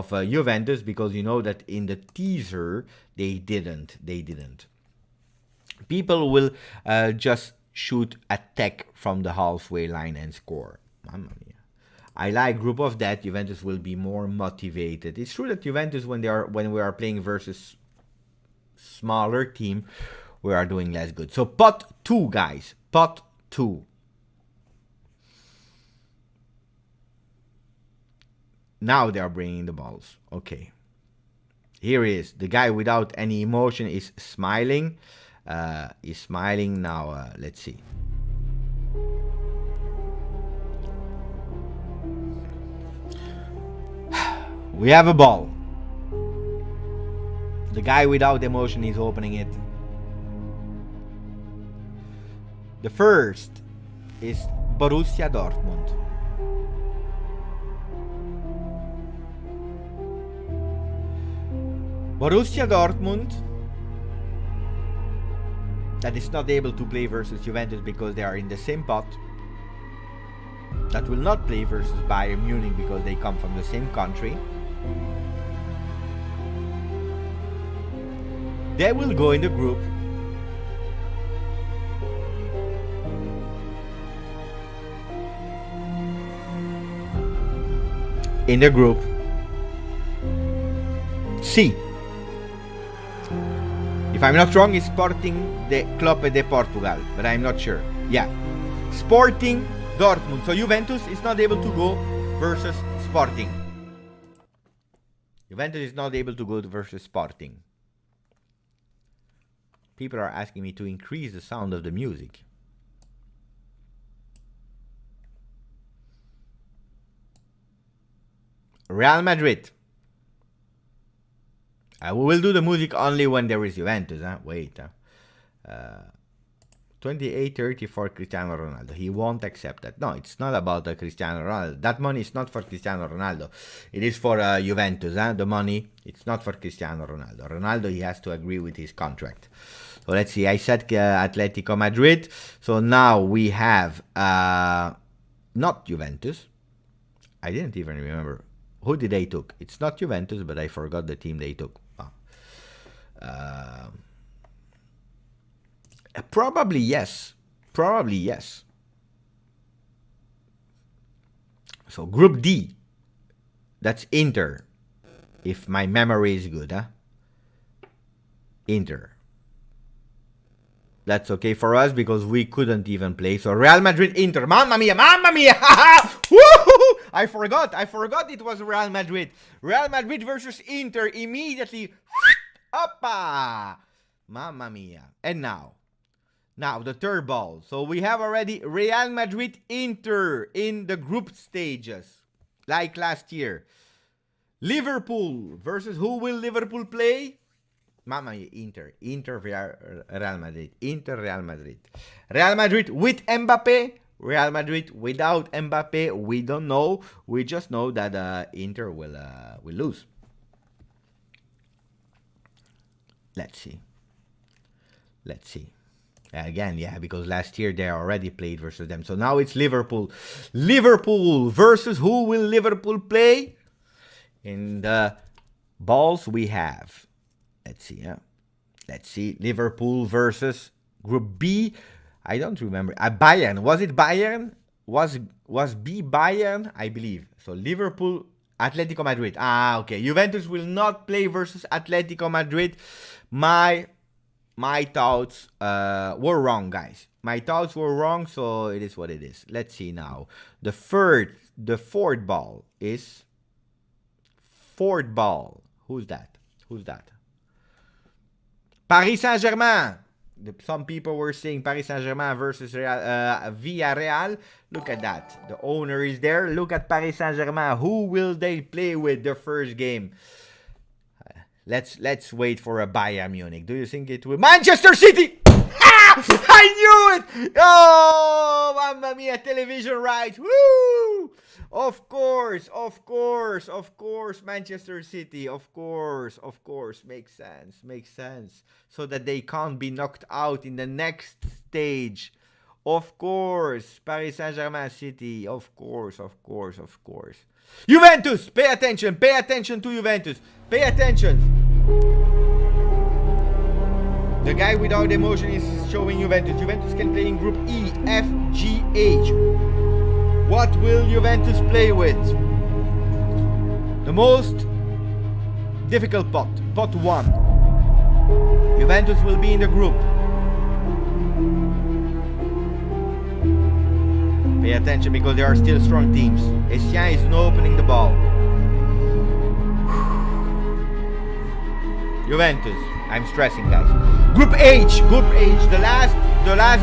Juventus, because you know that in the teaser they didn't. People will just shoot a tech from the halfway line and score. Mamma mia. I like group of that. Juventus will be more motivated. It's true that Juventus, when we are playing versus smaller team, we are doing less good. So pot 2, guys. Pot 2. Now they are bringing the balls. Okay. Here he is. The guy without any emotion is smiling. He's smiling now. Let's see. We have a ball. The guy without emotion is opening it. The first is Borussia Dortmund. Borussia Dortmund, that is not able to play versus Juventus because they are in the same pot. That will not play versus Bayern Munich because they come from the same country. They will go in the group. In the group C. If I'm not wrong, it's Sporting de Club de Portugal, but I'm not sure. Yeah, Sporting Dortmund. So Juventus is not able to go versus Sporting. Juventus is not able to go versus Sporting. People are asking me to increase the sound of the music. Real Madrid. We will do the music only when there is Juventus. Wait. 28-30 for Cristiano Ronaldo. He won't accept that. No, it's not about Cristiano Ronaldo. That money is not for Cristiano Ronaldo. It is for Juventus. The money, it's not for Cristiano Ronaldo. Ronaldo, he has to agree with his contract. So let's see. I said Atletico Madrid. So now we have not Juventus. I didn't even remember. Who did they took? It's not Juventus, but I forgot the team they took. Probably yes. Probably yes. So Group D. That's Inter. If my memory is good, Inter. That's okay for us because we couldn't even play. So Real Madrid, Inter. Mamma mia, mamma mia. Woo-hoo-hoo! I forgot it was Real Madrid. Real Madrid versus Inter immediately. Oppa! Mamma mia. And now the third ball. So we have already Real Madrid, Inter in the group stages. Like last year. Liverpool versus who will Liverpool play? Mamma mia, Inter, Real Madrid, Inter, Real Madrid. Real Madrid with Mbappe, Real Madrid without Mbappe, we don't know. We just know that Inter will lose. Let's see. Again, yeah, because last year they already played versus them. So now it's Liverpool. Liverpool versus who will Liverpool play? In the balls we have. Let's see. Liverpool versus Group B. I don't remember. Bayern. Was it Bayern? Was B Bayern? I believe. So Liverpool, Atletico Madrid. Okay. Juventus will not play versus Atletico Madrid. My thoughts were wrong, guys. My thoughts were wrong, so it is what it is. Let's see now. The fourth ball is fourth ball. Who's that? Who's that? Paris Saint-Germain. Some people were saying Paris Saint-Germain versus Villarreal. Look at that. The owner is there. Look at Paris Saint-Germain. Who will they play with the first game? Let's wait for a Bayern Munich. Do you think it will? Manchester City! I knew it! Oh, mamma mia, television rights. Woo! Of course, Manchester City. Of course. Makes sense. So that they can't be knocked out in the next stage. Of course, Paris Saint-Germain City. Of course. Juventus, pay attention to Juventus. Pay attention. The guy without emotion is showing Juventus. Juventus can play in Group E, F, G, H. What will Juventus play with? The most difficult pot, pot 1. Juventus will be in the group. Pay attention because there are still strong teams. Essien is not opening the ball. Juventus. I'm stressing, guys. Group H, the last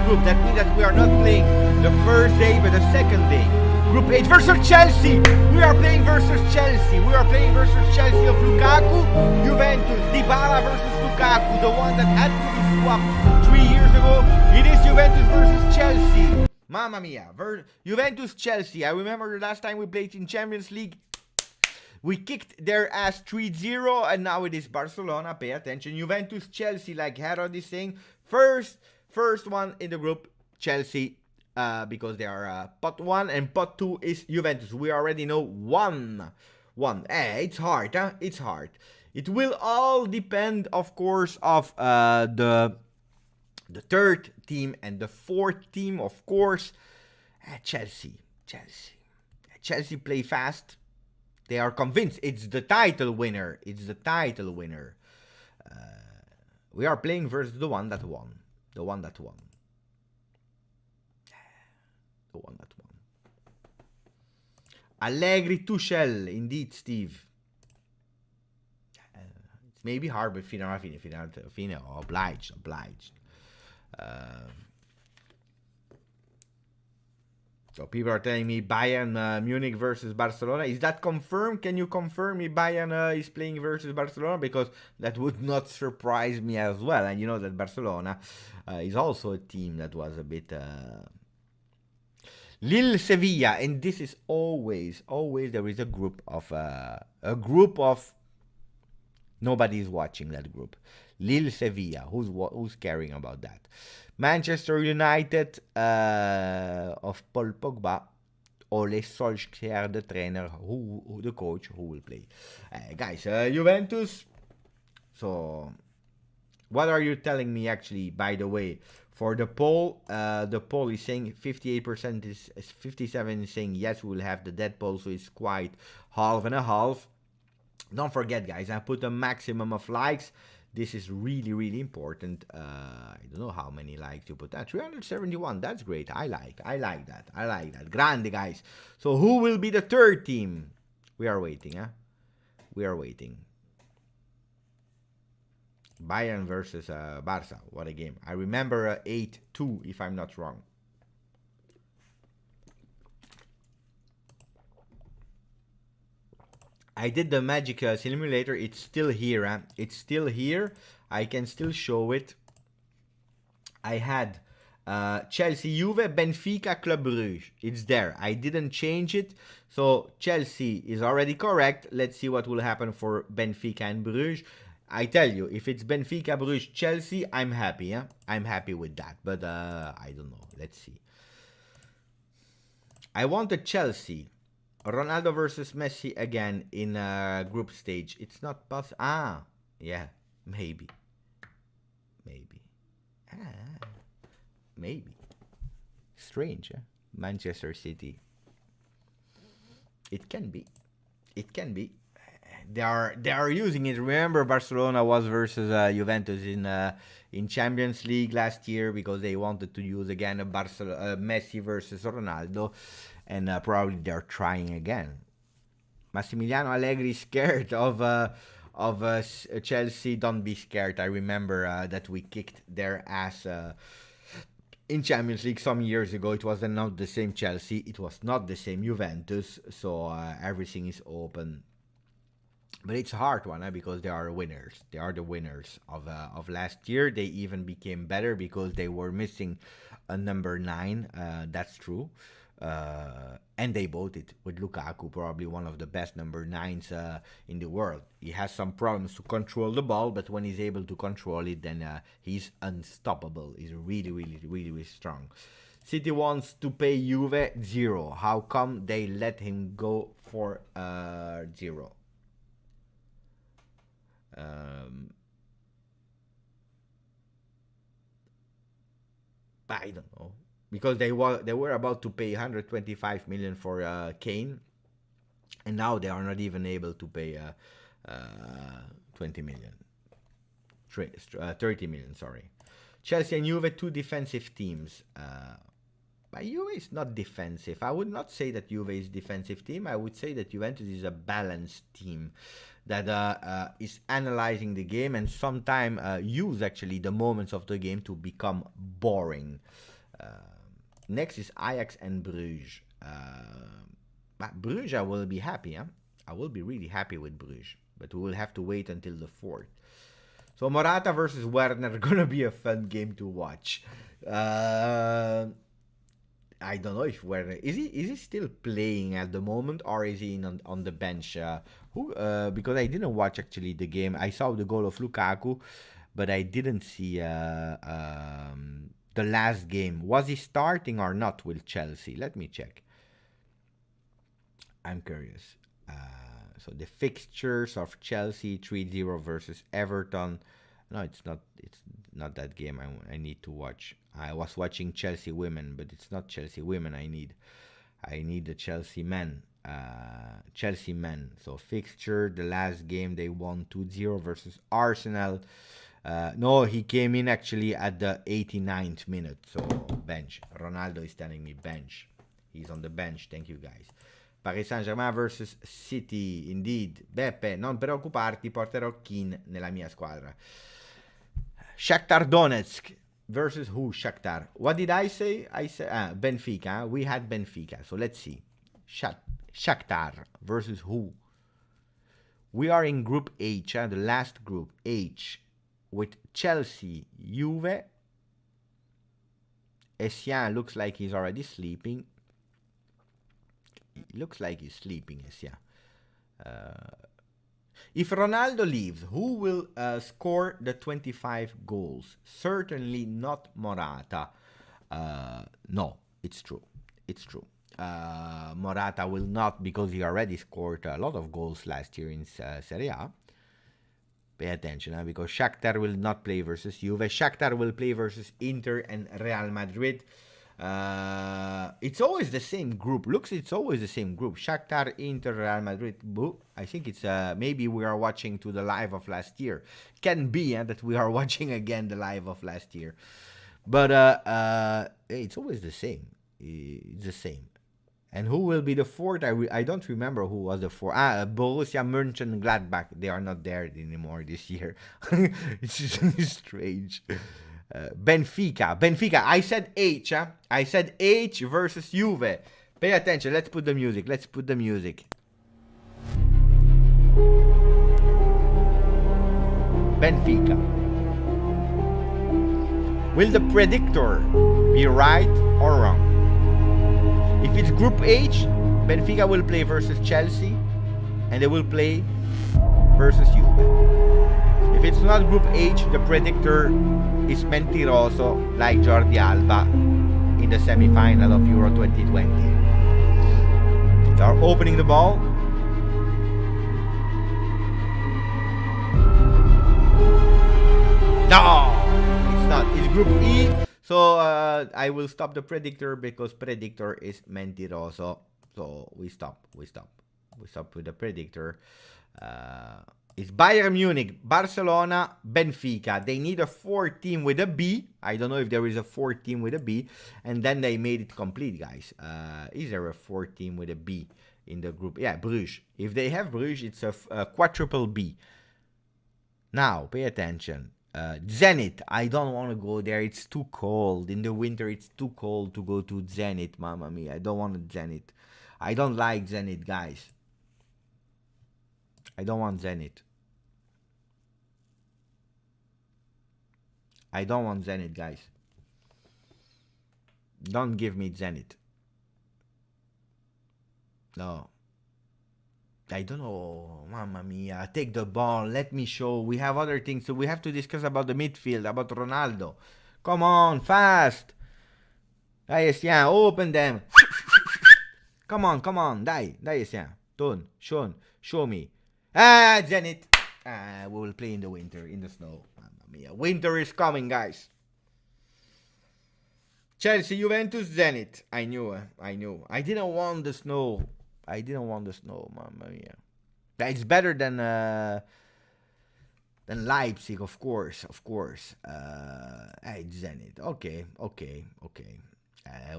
group. That means that we are not playing the first day, but the second day. Group H versus Chelsea. We are playing versus Chelsea. Of Lukaku, Juventus. Dybala versus Lukaku, the one that had to be swapped 3 years ago. It is Juventus versus Chelsea. Mamma mia. Juventus Chelsea. I remember the last time we played in Champions League. We kicked their ass 3-0, and now it is Barcelona. Pay attention. Juventus, Chelsea, like Harold is saying. First one in the group, Chelsea, because they are pot 1, and pot 2 is Juventus. We already know one. It's hard, huh? It's hard. It will all depend, of course, of the third team and the fourth team, of course. Chelsea. Chelsea play fast. They are convinced it's the title winner. We are playing versus the one that won. Allegri Tuchel, indeed, Steve. It's maybe hard, but fino, obliged. So people are telling me Bayern Munich versus Barcelona. Is that confirmed? Can you confirm if Bayern is playing versus Barcelona? Because that would not surprise me as well. And you know that Barcelona is also a team that was a bit... Lille Sevilla. And this is always there is a group of... Nobody is watching that group. Lille Sevilla. Who's caring about that? Manchester United of Paul Pogba, Ole Solskjaer, the trainer, the coach, who will play. Guys, Juventus. So, what are you telling me actually, by the way? For the poll is saying 58% is 57% is saying yes, we will have the dead poll, so it's quite half and a half. Don't forget, guys, I put a maximum of likes. This is really important. I don't know how many likes you put. 371. That's great. I like that. Grande, guys. So who will be the third team? We are waiting, huh? Bayern versus Barca. What a game. I remember 8-2, if I'm not wrong. I did the magic simulator. It's still here. Huh? It's still here. I can still show it. I had Chelsea, Juve, Benfica, Club Brugge. It's there. I didn't change it. So Chelsea is already correct. Let's see what will happen for Benfica and Brugge. I tell you, if it's Benfica, Brugge, Chelsea, I'm happy. Huh? I'm happy with that. But I don't know. Let's see. I wanted Chelsea. Ronaldo versus Messi again in group stage. It's not possible. Yeah, maybe. Maybe. Strange, huh? Manchester City. It can be. they are using it. Remember, Barcelona was versus Juventus in Champions League last year because they wanted to use again a Messi versus Ronaldo, and probably they're trying again. Massimiliano Allegri is scared of Chelsea. Don't be scared. I remember that we kicked their ass in Champions League some years ago. It was not the same Chelsea. It was not the same Juventus. So everything is open. But it's a hard one because they are winners. They are the winners of last year. They even became better because they were missing a number 9. That's true. And they bought it with Lukaku, probably one of the best number 9s in the world. He has some problems to control the ball, but when he's able to control it, then he's unstoppable. He's really, really, really, really strong. City wants to pay Juve 0. How come they let him go for 0? I don't know. Because they were about to pay 125 million for Kane, and now they are not even able to pay 20 million, 30 million. Sorry, Chelsea and Juve, 2 defensive teams. But Juve is not defensive. I would not say that Juve is a defensive team. I would say that Juventus is a balanced team that is analyzing the game and sometimes use actually the moments of the game to become boring. Next is Ajax and Bruges. But Bruges, I will be happy. Huh? I will be really happy with Bruges. But we will have to wait until the 4th. So Morata versus Werner, gonna be a fun game to watch. I don't know if Werner is he still playing at the moment, or is he on the bench? Because I didn't watch actually the game. I saw the goal of Lukaku, but I didn't see the last game. Was he starting or not with Chelsea? Let me check. I'm curious. So the fixtures of Chelsea 3-0 versus Everton. No, it's not that game I need to watch. I was watching Chelsea women, but it's not Chelsea women I need the Chelsea men. Chelsea men. So fixture, the last game they won 2-0 versus Arsenal. No, he came in actually at the 89th minute. So bench. Ronaldo is telling me bench. He's on the bench. Thank you guys. Paris Saint-Germain versus City. Indeed. Beppe, non preoccuparti, porterò Keane nella mia squadra. Shakhtar Donetsk versus who? Shakhtar. What did I say? I said Benfica. We had Benfica. So let's see. Shakhtar versus who? We are in Group H, the last group, H, with Chelsea, Juve. Essien looks like he's already sleeping. It looks like he's sleeping, Essien. If Ronaldo leaves, who will score the 25 goals? Certainly not Morata. No, it's true. It's true. Morata will not, because he already scored a lot of goals last year in Serie A. Pay attention, because Shakhtar will not play versus Juve. Shakhtar will play versus Inter and Real Madrid. It's always the same group. It's always the same group. Shakhtar, Inter, Real Madrid. I think it's maybe we are watching to the live of last year. Can be that we are watching again the live of last year. But it's always the same. It's the same. And who will be the 4th? I don't remember who was the 4th. Borussia Mönchengladbach. They are not there anymore this year. It's strange. Benfica. I said H. I said H versus Juve. Pay attention. Let's put the music. Benfica. Will the predictor be right or wrong? If it's Group H, Benfica will play versus Chelsea, and they will play versus Juve. If it's not Group H, the predictor is mentiroso, like Jordi Alba in the semi-final of Euro 2020. They are opening the ball. No, it's not. It's Group E. So I will stop the predictor because predictor is mentiroso. So we stop. We stop with the predictor. It's Bayern Munich, Barcelona, Benfica. They need a fourth team with a B. I don't know if there is a fourth team with a B. And then they made it complete, guys. Is there a fourth team with a B in the group? Yeah, Bruges. If they have Bruges, it's a quadruple B. Now, pay attention. Zenit. I don't want to go there. It's too cold. In the winter, it's too cold to go to Zenit. Mamma mia. I don't want Zenit. I don't like Zenit, guys. I don't want Zenit. I don't want Zenit, guys. Don't give me Zenit. No. I don't know. Mamma mia. Take the ball. Let me show. We have other things. So we have to discuss about the midfield, about Ronaldo. Come on, fast. Dai, Estienne. Open them. Come on, come on. Dai, Estienne. Don't. Show me. Zenit. We will play in the winter, in the snow. Mamma mia. Winter is coming, guys. Chelsea, Juventus, Zenit. I knew. I didn't want the snow. Mamma mia. It's better than Leipzig, of course. Zenit. Okay.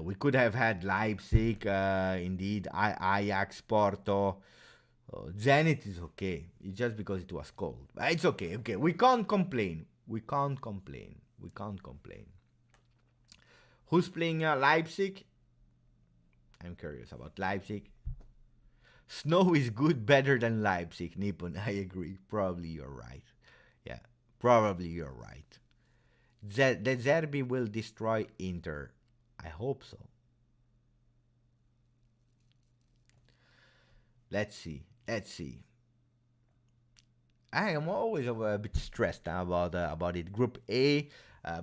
We could have had Leipzig, indeed. Ajax, Porto. Zenit is okay. It's just because it was cold. It's okay. We can't complain. Who's playing Leipzig? I'm curious about Leipzig. Snow is good, better than Leipzig, Nippon. I agree. Probably you're right. Yeah, probably you're right. The Zerbi will destroy Inter. I hope so. Let's see. I am always a bit stressed about it. Group A,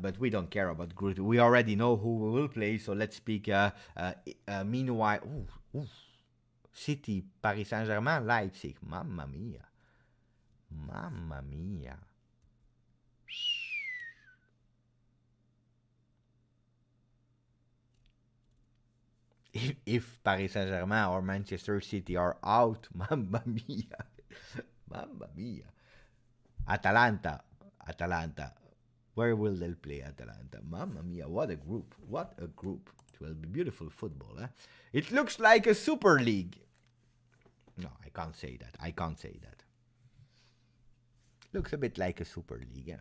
but we don't care about Group. We already know who we will play, so let's speak. Meanwhile, City, Paris Saint-Germain, Leipzig. Mamma mia. If Paris Saint-Germain or Manchester City are out, mamma mia. Atalanta. Where will they play Atalanta? Mamma mia, what a group. It will be beautiful football. It looks like a Super League. No, I can't say that. Looks a bit like a Super League.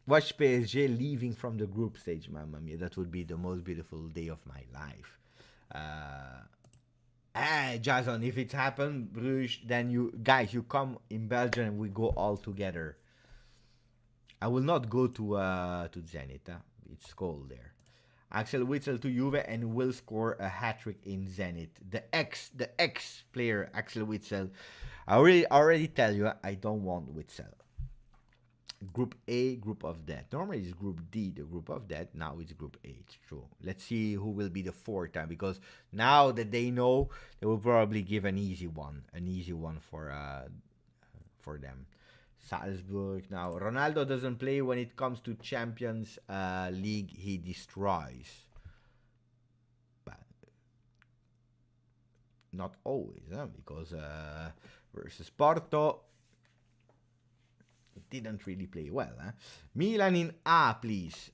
Watch PSG leaving from the group stage, mamma mia. That would be the most beautiful day of my life. Jason, if it happened, Bruges, then you come in Belgium and we go all together. I will not go to Zenit. It's cold there. Axel Witsel to Juve and will score a hat-trick in Zenit. The ex player Axel Witsel. I already tell you I don't want Witsel. Group A, group of death. Normally it's Group D, the group of death. Now it's Group A. It's true. Let's see who will be the fourth time, because now that they know, they will probably give an easy one for them. Salzburg. Now Ronaldo doesn't play when it comes to Champions League. He destroys, but not always, because versus Porto, it didn't really play well. Milan in A, please.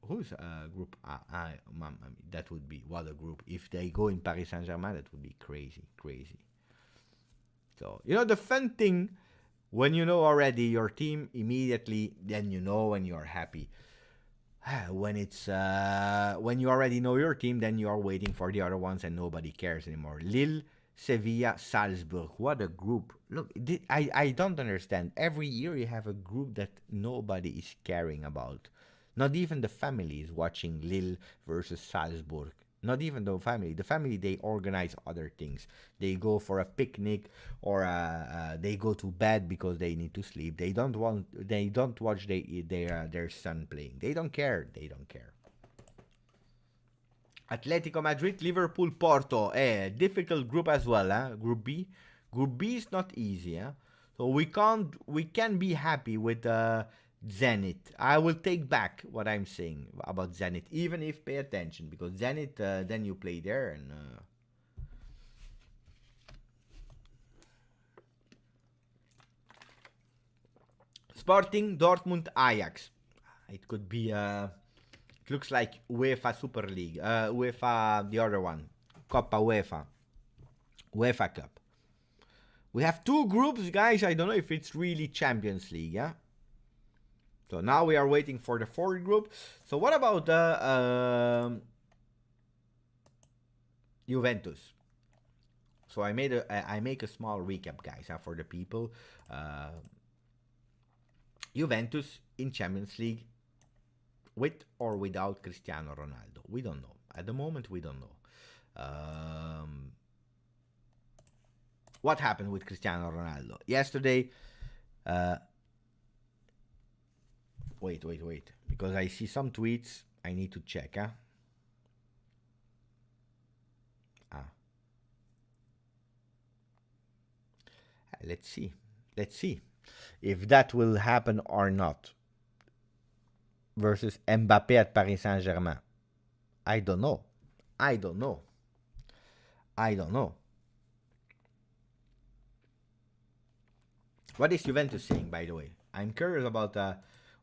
Who's Group A? That would be, what a group. If they go in Paris Saint-Germain, that would be crazy. So, the fun thing, when you know already your team immediately, then you know when you're happy. When you already know your team, then you are waiting for the other ones and nobody cares anymore. Lille, Sevilla, Salzburg. What a group. Look, I don't understand. Every year you have a group that nobody is caring about. Not even the family is watching Lille versus Salzburg. Not even the family. The family, they organize other things. They go for a picnic, or they go to bed because they need to sleep. They don't watch their son playing. They don't care. Atletico Madrid, Liverpool, Porto. Difficult group as well. Group B. Group B is not easy. So we can be happy with Zenit. I will take back what I'm saying about Zenit, even if pay attention, because Zenit, then you play there, and Sporting, Dortmund, Ajax. It could be, it looks like UEFA Super League. UEFA, the other one. Coppa UEFA. UEFA Cup. We have 2 groups, guys. I don't know if it's really Champions League, yeah? So now we are waiting for the 4th group. So what about Juventus? So I make a small recap, guys, for the people. Juventus in Champions League, with or without Cristiano Ronaldo. We don't know. At the moment, we don't know. What happened with Cristiano Ronaldo? Yesterday, wait. Because I see some tweets. I need to check, huh? Let's see if that will happen or not. Versus Mbappé at Paris Saint-Germain. I don't know. What is Juventus saying, by the way? I'm curious about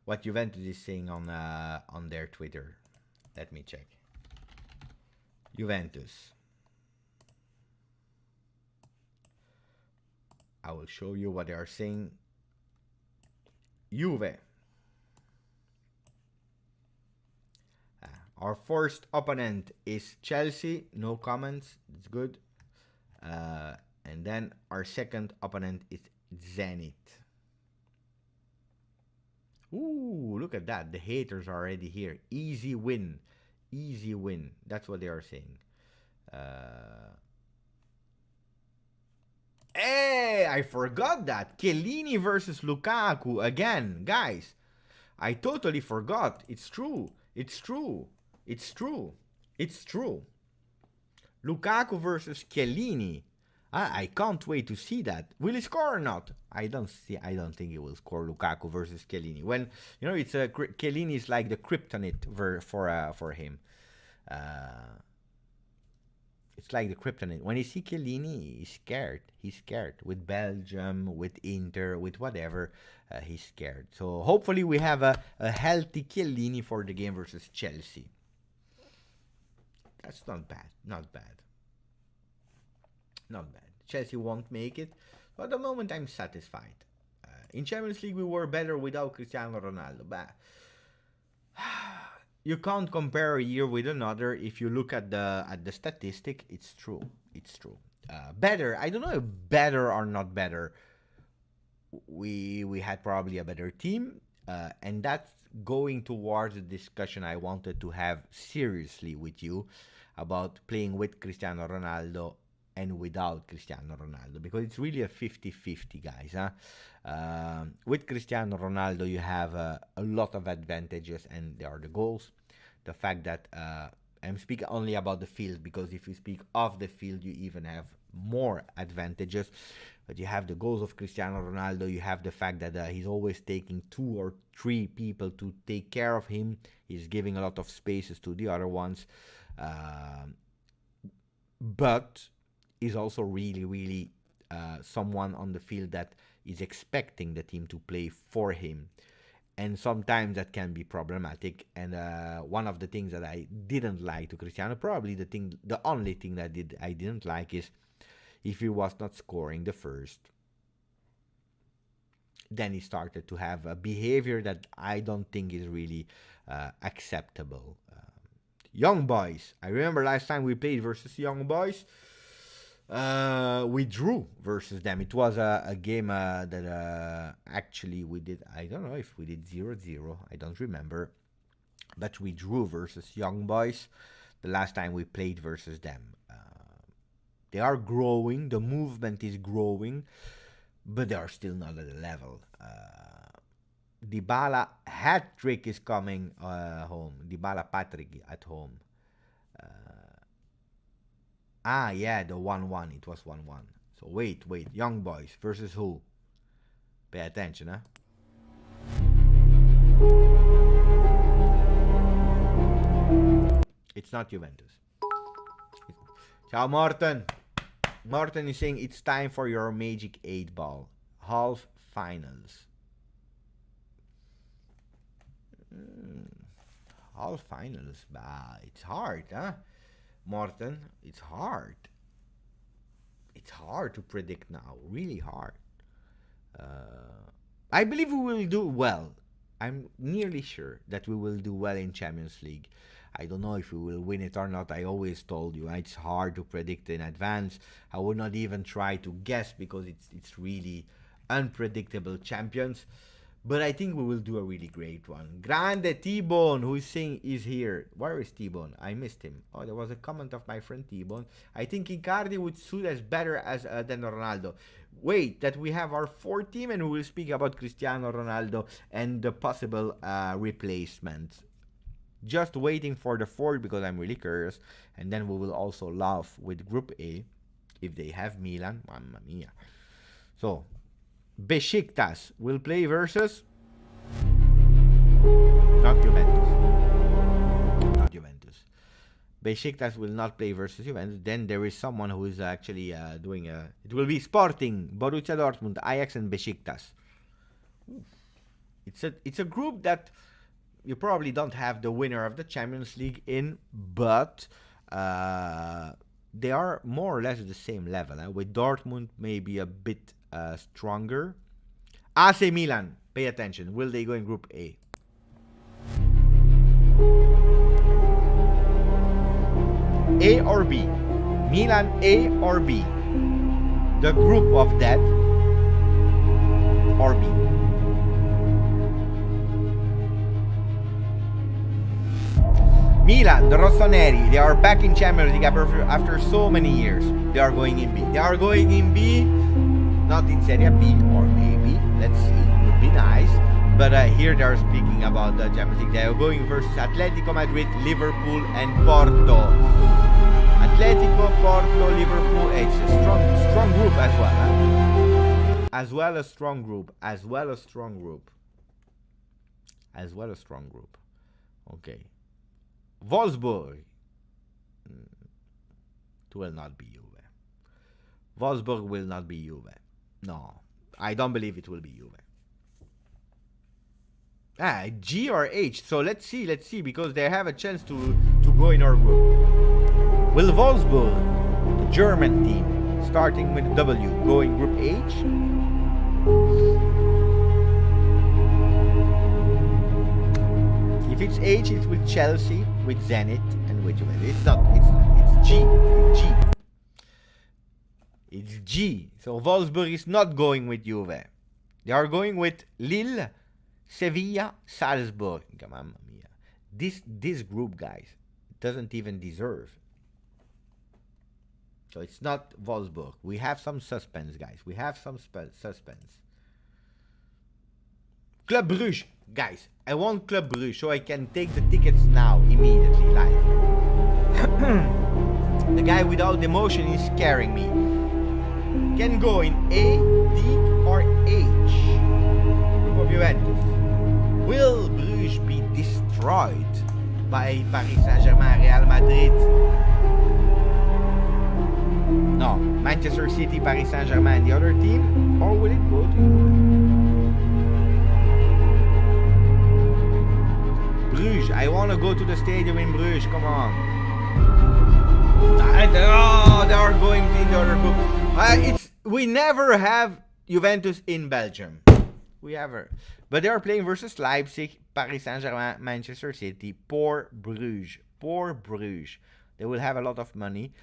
what Juventus is saying on their Twitter. Let me check. Juventus. I will show you what they are saying. Juve. Our first opponent is Chelsea. No comments. It's good. And then our second opponent is Zenit. Ooh, look at that. The haters are already here. Easy win. That's what they are saying. Hey, I forgot that. Chiellini versus Lukaku again. Guys, I totally forgot. It's true. Lukaku versus Chiellini. I can't wait to see that. Will he score or not? I don't think he will score. Lukaku versus Chiellini. When it's Chiellini is like the kryptonite for him. It's like the kryptonite. When you see Chiellini, he's scared. With Belgium, with Inter, with whatever, he's scared. So hopefully we have a healthy Chiellini for the game versus Chelsea. That's not bad. Chelsea won't make it. But at the moment, I'm satisfied. In Champions League, we were better without Cristiano Ronaldo. But you can't compare a year with another. If you look at the statistic, it's true. Better. I don't know if better or not better. We had probably a better team, and that's going towards the discussion I wanted to have seriously with you about playing with Cristiano Ronaldo and without Cristiano Ronaldo, because it's really a 50-50, guys. With Cristiano Ronaldo, you have a lot of advantages, and there are the goals. The fact that I'm speaking only about the field, because if you speak off the field, you even have more advantages. But you have the goals of Cristiano Ronaldo. You have the fact that he's always taking 2 or 3 people to take care of him. He's giving a lot of spaces to the other ones. But he's also really someone on the field that is expecting the team to play for him. And sometimes that can be problematic. And one of the things that I didn't like to Cristiano, probably the only thing that I didn't like, is if he was not scoring the first, then he started to have a behavior that I don't think is really acceptable. Young Boys. I remember last time we played versus Young Boys. We drew versus them. It was a game that actually we did. I don't know if we did 0-0. I don't remember. But we drew versus Young Boys the last time we played versus them. They are growing. The movement is growing. But they are still not at the level. Dybala hat-trick is coming home. Dybala Patrick at home. Yeah, the 1-1. It was 1-1. So wait. Young Boys versus who? Pay attention, huh? It's not Juventus. Ciao, Morten. Morten is saying it's time for your Magic 8 Ball. Half finals. All finals, but it's hard, huh? Morten, it's hard. It's hard to predict now, really hard. I believe we will do well. I'm nearly sure that we will do well in Champions League. I don't know if we will win it or not. I always told you it's hard to predict in advance. I would not even try to guess because it's really unpredictable champions. But I think we will do a really great one. Grande T-Bone, who is saying is here. Where is T-Bone? I missed him. Oh, there was a comment of my friend T-Bone. I think Icardi would suit us better as than Ronaldo. Wait, that we have our fourth team and we will speak about Cristiano Ronaldo and the possible replacements. Just waiting for the fourth because I'm really curious. And then we will also laugh with Group A if they have Milan. Mamma mia. So, Besiktas will play versus not Juventus. Besiktas will not play versus Juventus. Then there is someone who is actually doing a. It will be Sporting, Borussia Dortmund, Ajax, and Besiktas. It's a group that you probably don't have the winner of the Champions League in, but they are more or less at the same level. With Dortmund maybe a bit stronger. AC Milan, pay attention. Will they go in Group A? A or B? Milan A or B? The group of that or B? Milan, the Rossoneri, they are back in Champions League after so many years. They are going in B. They are going in B, not in Serie B, or maybe, let's see, would be nice. But here they are speaking about the Champions League. They are going versus Atletico Madrid, Liverpool, and Porto. Atletico, Porto, Liverpool. It's a strong group as well. Huh? As well as strong group. Okay. Wolfsburg. It will not be Juve. Wolfsburg will not be Juve. No, I don't believe it will be Juve. G or H. So let's see, because they have a chance to go in our group. Will Wolfsburg, the German team, starting with W, go in Group H? If it's H, it's with Chelsea, with Zenit, and with Juventus. It's not. It's G. It's G. So Wolfsburg is not going with Juve. They are going with Lille, Sevilla, Salzburg. Mamma mia. This group, guys, doesn't even deserve. So it's not Wolfsburg. We have some suspense, guys. We have some suspense. Club Brugge. Guys, I want Club Brugge so I can take the tickets now, immediately, live. The guy without emotion is scaring me. Can go in A, D, or H. Group of Juventus. Will Bruges be destroyed by Paris Saint-Germain, Real Madrid? No. Manchester City, Paris Saint-Germain, the other team? Or will it go to Bruges? I want to go to the stadium in Bruges. Come on. They are going in the other group. We never have Juventus in Belgium. But they are playing versus Leipzig, Paris Saint-Germain, Manchester City. Poor Bruges. They will have a lot of money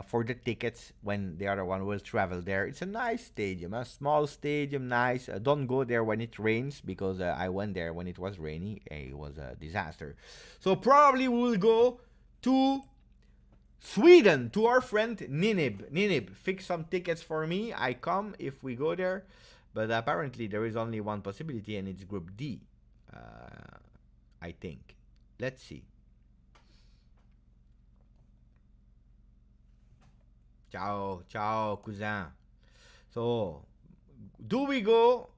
for the tickets when the other one will travel there. It's a nice stadium, a small stadium, nice. Don't go there when it rains because I went there when it was raining. It was a disaster. So probably we will go to Sweden, to our friend Ninib, fix some tickets for me. I come if we go there. But apparently there is only one possibility and it's Group D. I think. Let's see. Ciao, cousin. So, do we go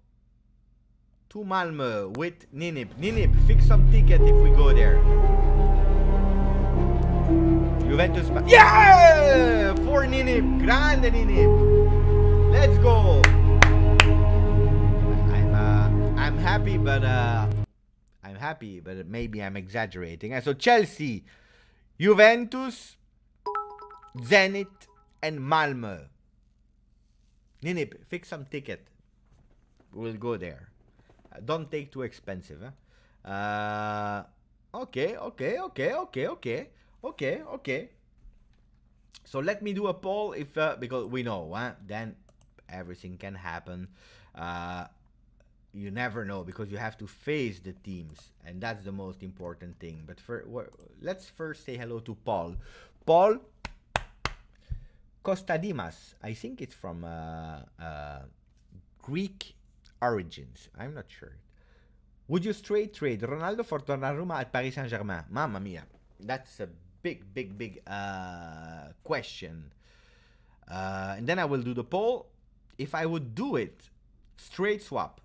to Malmö with Ninib? Ninib, fix some ticket if we go there. Juventus. Yeah! For Ninib. Grande Ninib. Let's go. I'm happy, but I I'm happy, but maybe I'm exaggerating. So Chelsea, Juventus, Zenit, and Malmö. Ninip, fix some ticket. We'll go there. Don't take too expensive. Okay. So let me do a poll if because we know then everything can happen. You never know because you have to face the teams, and that's the most important thing. But let's first say hello to Paul. Paul Kostadimas. I think it's from Greek origins. I'm not sure. Would you straight trade Ronaldo for Donnarumma at Paris Saint-Germain? Mamma mia. That's a big question. And then I will do the poll. If I would do it, straight swap.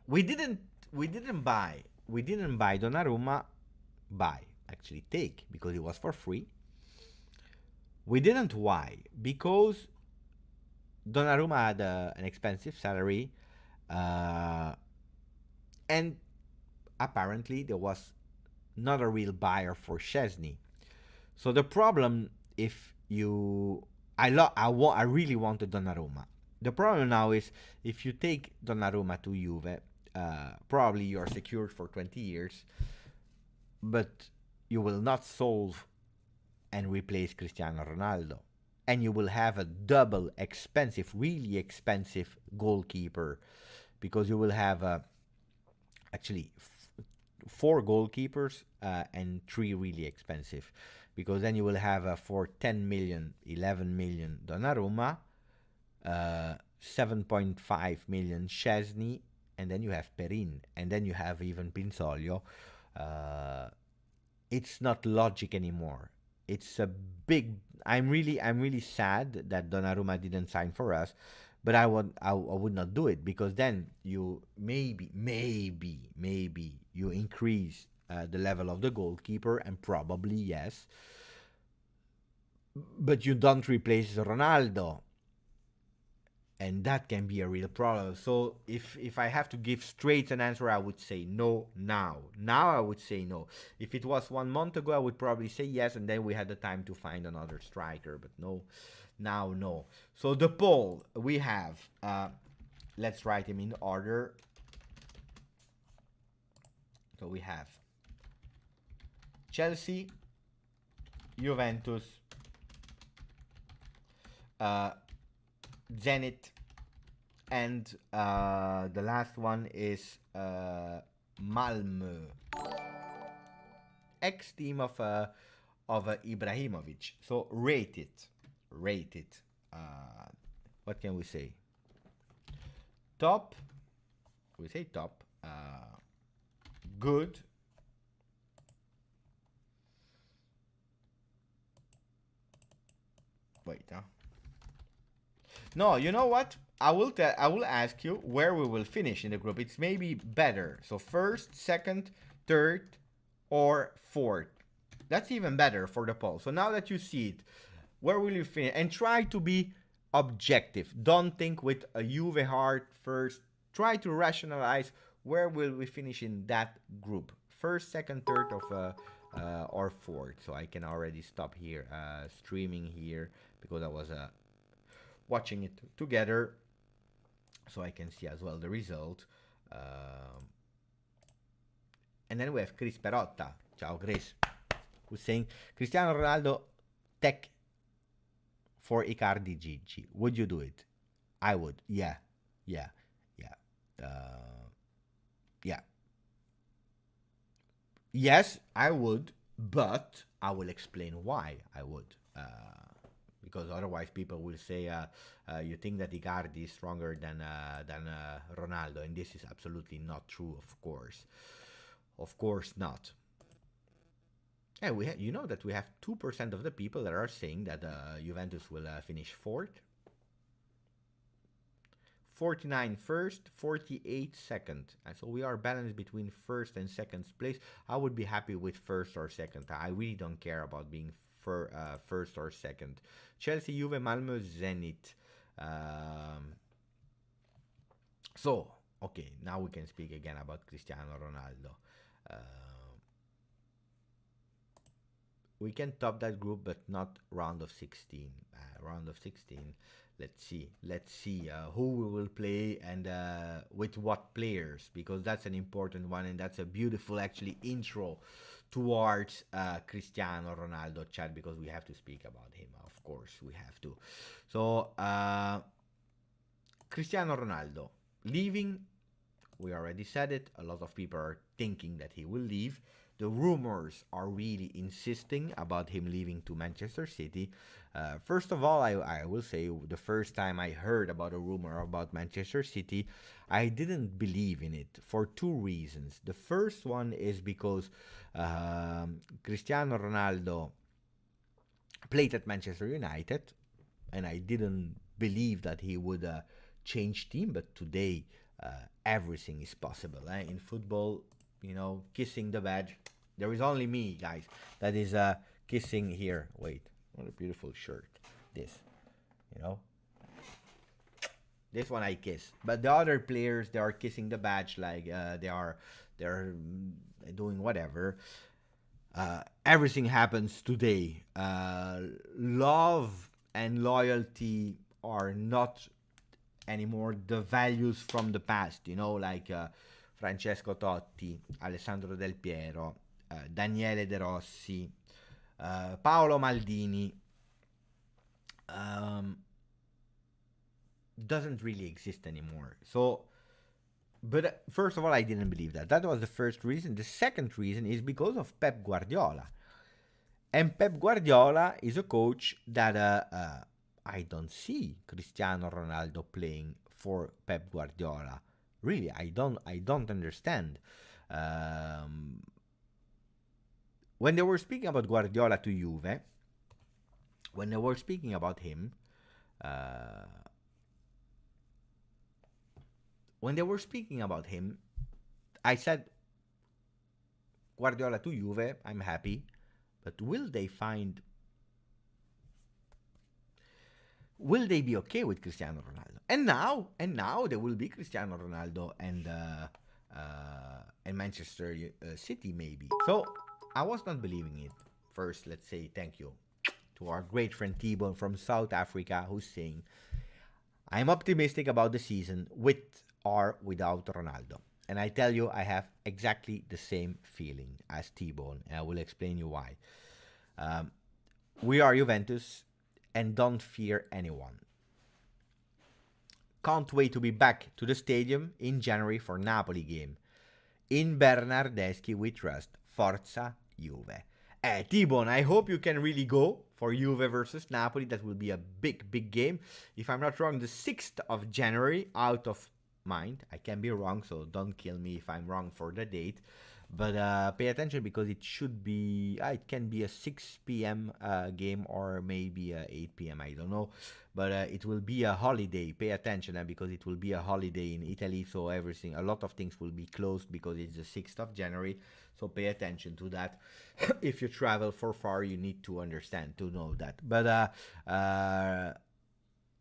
We didn't buy Donnarumma. Actually take, because it was for free. We didn't. Why? Because Donnarumma had an expensive salary, and apparently there was not a real buyer for Szczesny. So the problem, if you, I really wanted Donnarumma. The problem now is if you take Donnarumma to Juve, probably you are secured for 20 years, but you will not solve and replace Cristiano Ronaldo. And you will have a double expensive, really expensive goalkeeper, because you will have actually 4 goalkeepers and 3 really expensive, because then you will have for 10 million, 11 million Donnarumma, 7.5 million Szczesny, and then you have Perin, and then you have even Pinsoglio. It's not logic anymore. It's a big. I'm really sad that Donnarumma didn't sign for us, but I would not do it, because then you maybe you increase the level of the goalkeeper, and probably yes, but you don't replace Ronaldo, and that can be a real problem. So if I have to give straight an answer, I would say no now. Now I would say no. If it was 1 month ago, I would probably say yes, and then we had the time to find another striker. But no, now no. So the poll we have, let's write them in order. So we have Chelsea, Juventus, Zenit, and the last one is Malmö, ex-team of Ibrahimovic. So rate it. What can we say? Top. We say top. Good. Wait, No, you know what? I will ask you where we will finish in the group. It's maybe better. So first, second, third, or fourth. That's even better for the poll. So now that you see it, where will you finish? And try to be objective. Don't think with a Juve heart first. Try to rationalize where will we finish in that group. First, second, third, or fourth. So I can already stop here streaming here, because I was watching it together, so I can see as well the result. And then we have Chris Perotta. Ciao Chris, who's saying Cristiano Ronaldo tech for Icardi GG. Would you do it? I would. Yeah. Yes, I would, but I will explain why I would. Because otherwise people will say you think that Icardi is stronger than Ronaldo, and this is absolutely not true. Of course not. And you know that we have 2% of the people that are saying that Juventus will finish fourth, 49 first, 48 second, and so we are balanced between first and second place. I would be happy with first or second. I really don't care about being first or second. Chelsea, Juve, Malmö, Zenit. So, okay, now we can speak again about Cristiano Ronaldo. Uh, we can top that group, but not round of 16. Round of 16. Let's see. Let's see who we will play and with what players, because that's an important one, and that's a beautiful, actually, intro towards Cristiano Ronaldo chat, because we have to speak about him. Of course, we have to. So, Cristiano Ronaldo leaving, we already said it. A lot of people are thinking that he will leave. The rumors are really insisting about him leaving to Manchester City. First of all, I will say the first time I heard about a rumor about Manchester City, I didn't believe in it for two reasons. The first one is because Cristiano Ronaldo played at Manchester United, and I didn't believe that he would change team. But today, everything is possible. In football, kissing the badge. There is only me, guys, that is kissing here. Wait, what a beautiful shirt. This, you know, this one I kiss. But the other players, they are kissing the badge like they're doing whatever. Everything happens today. Love and loyalty are not anymore the values from the past, like Francesco Totti, Alessandro Del Piero, Daniele De Rossi, Paolo Maldini. Doesn't really exist anymore. So, but first of all, I didn't believe that. That was the first reason. The second reason is because of Pep Guardiola. And Pep Guardiola is a coach that I don't see Cristiano Ronaldo playing for Pep Guardiola. Really, I don't understand. When they were speaking about Guardiola to Juve, when they were speaking about him, I said Guardiola to Juve, I'm happy, but will they be okay with Cristiano Ronaldo? And now there will be Cristiano Ronaldo and Manchester City maybe. So I was not believing it. First, let's say thank you to our great friend T-Bone from South Africa, who's saying, I'm optimistic about the season with or without Ronaldo. And I tell you, I have exactly the same feeling as T-Bone, and I will explain you why. We are Juventus and don't fear anyone. Can't wait to be back to the stadium in January for Napoli game. In Bernardeschi we trust. Forza Juve. T-Bone, I hope you can really go for Juve versus Napoli. That will be a big game. If I'm not wrong, the 6th of January, out of mind. I can be wrong, so don't kill me if I'm wrong for the date. But pay attention, because it should be, it can be a 6 p.m. Game, or maybe 8 p.m. I don't know. But it will be a holiday. Pay attention, because it will be a holiday in Italy. So a lot of things will be closed because it's the 6th of January. So pay attention to that. If you travel for far, you need to know that. But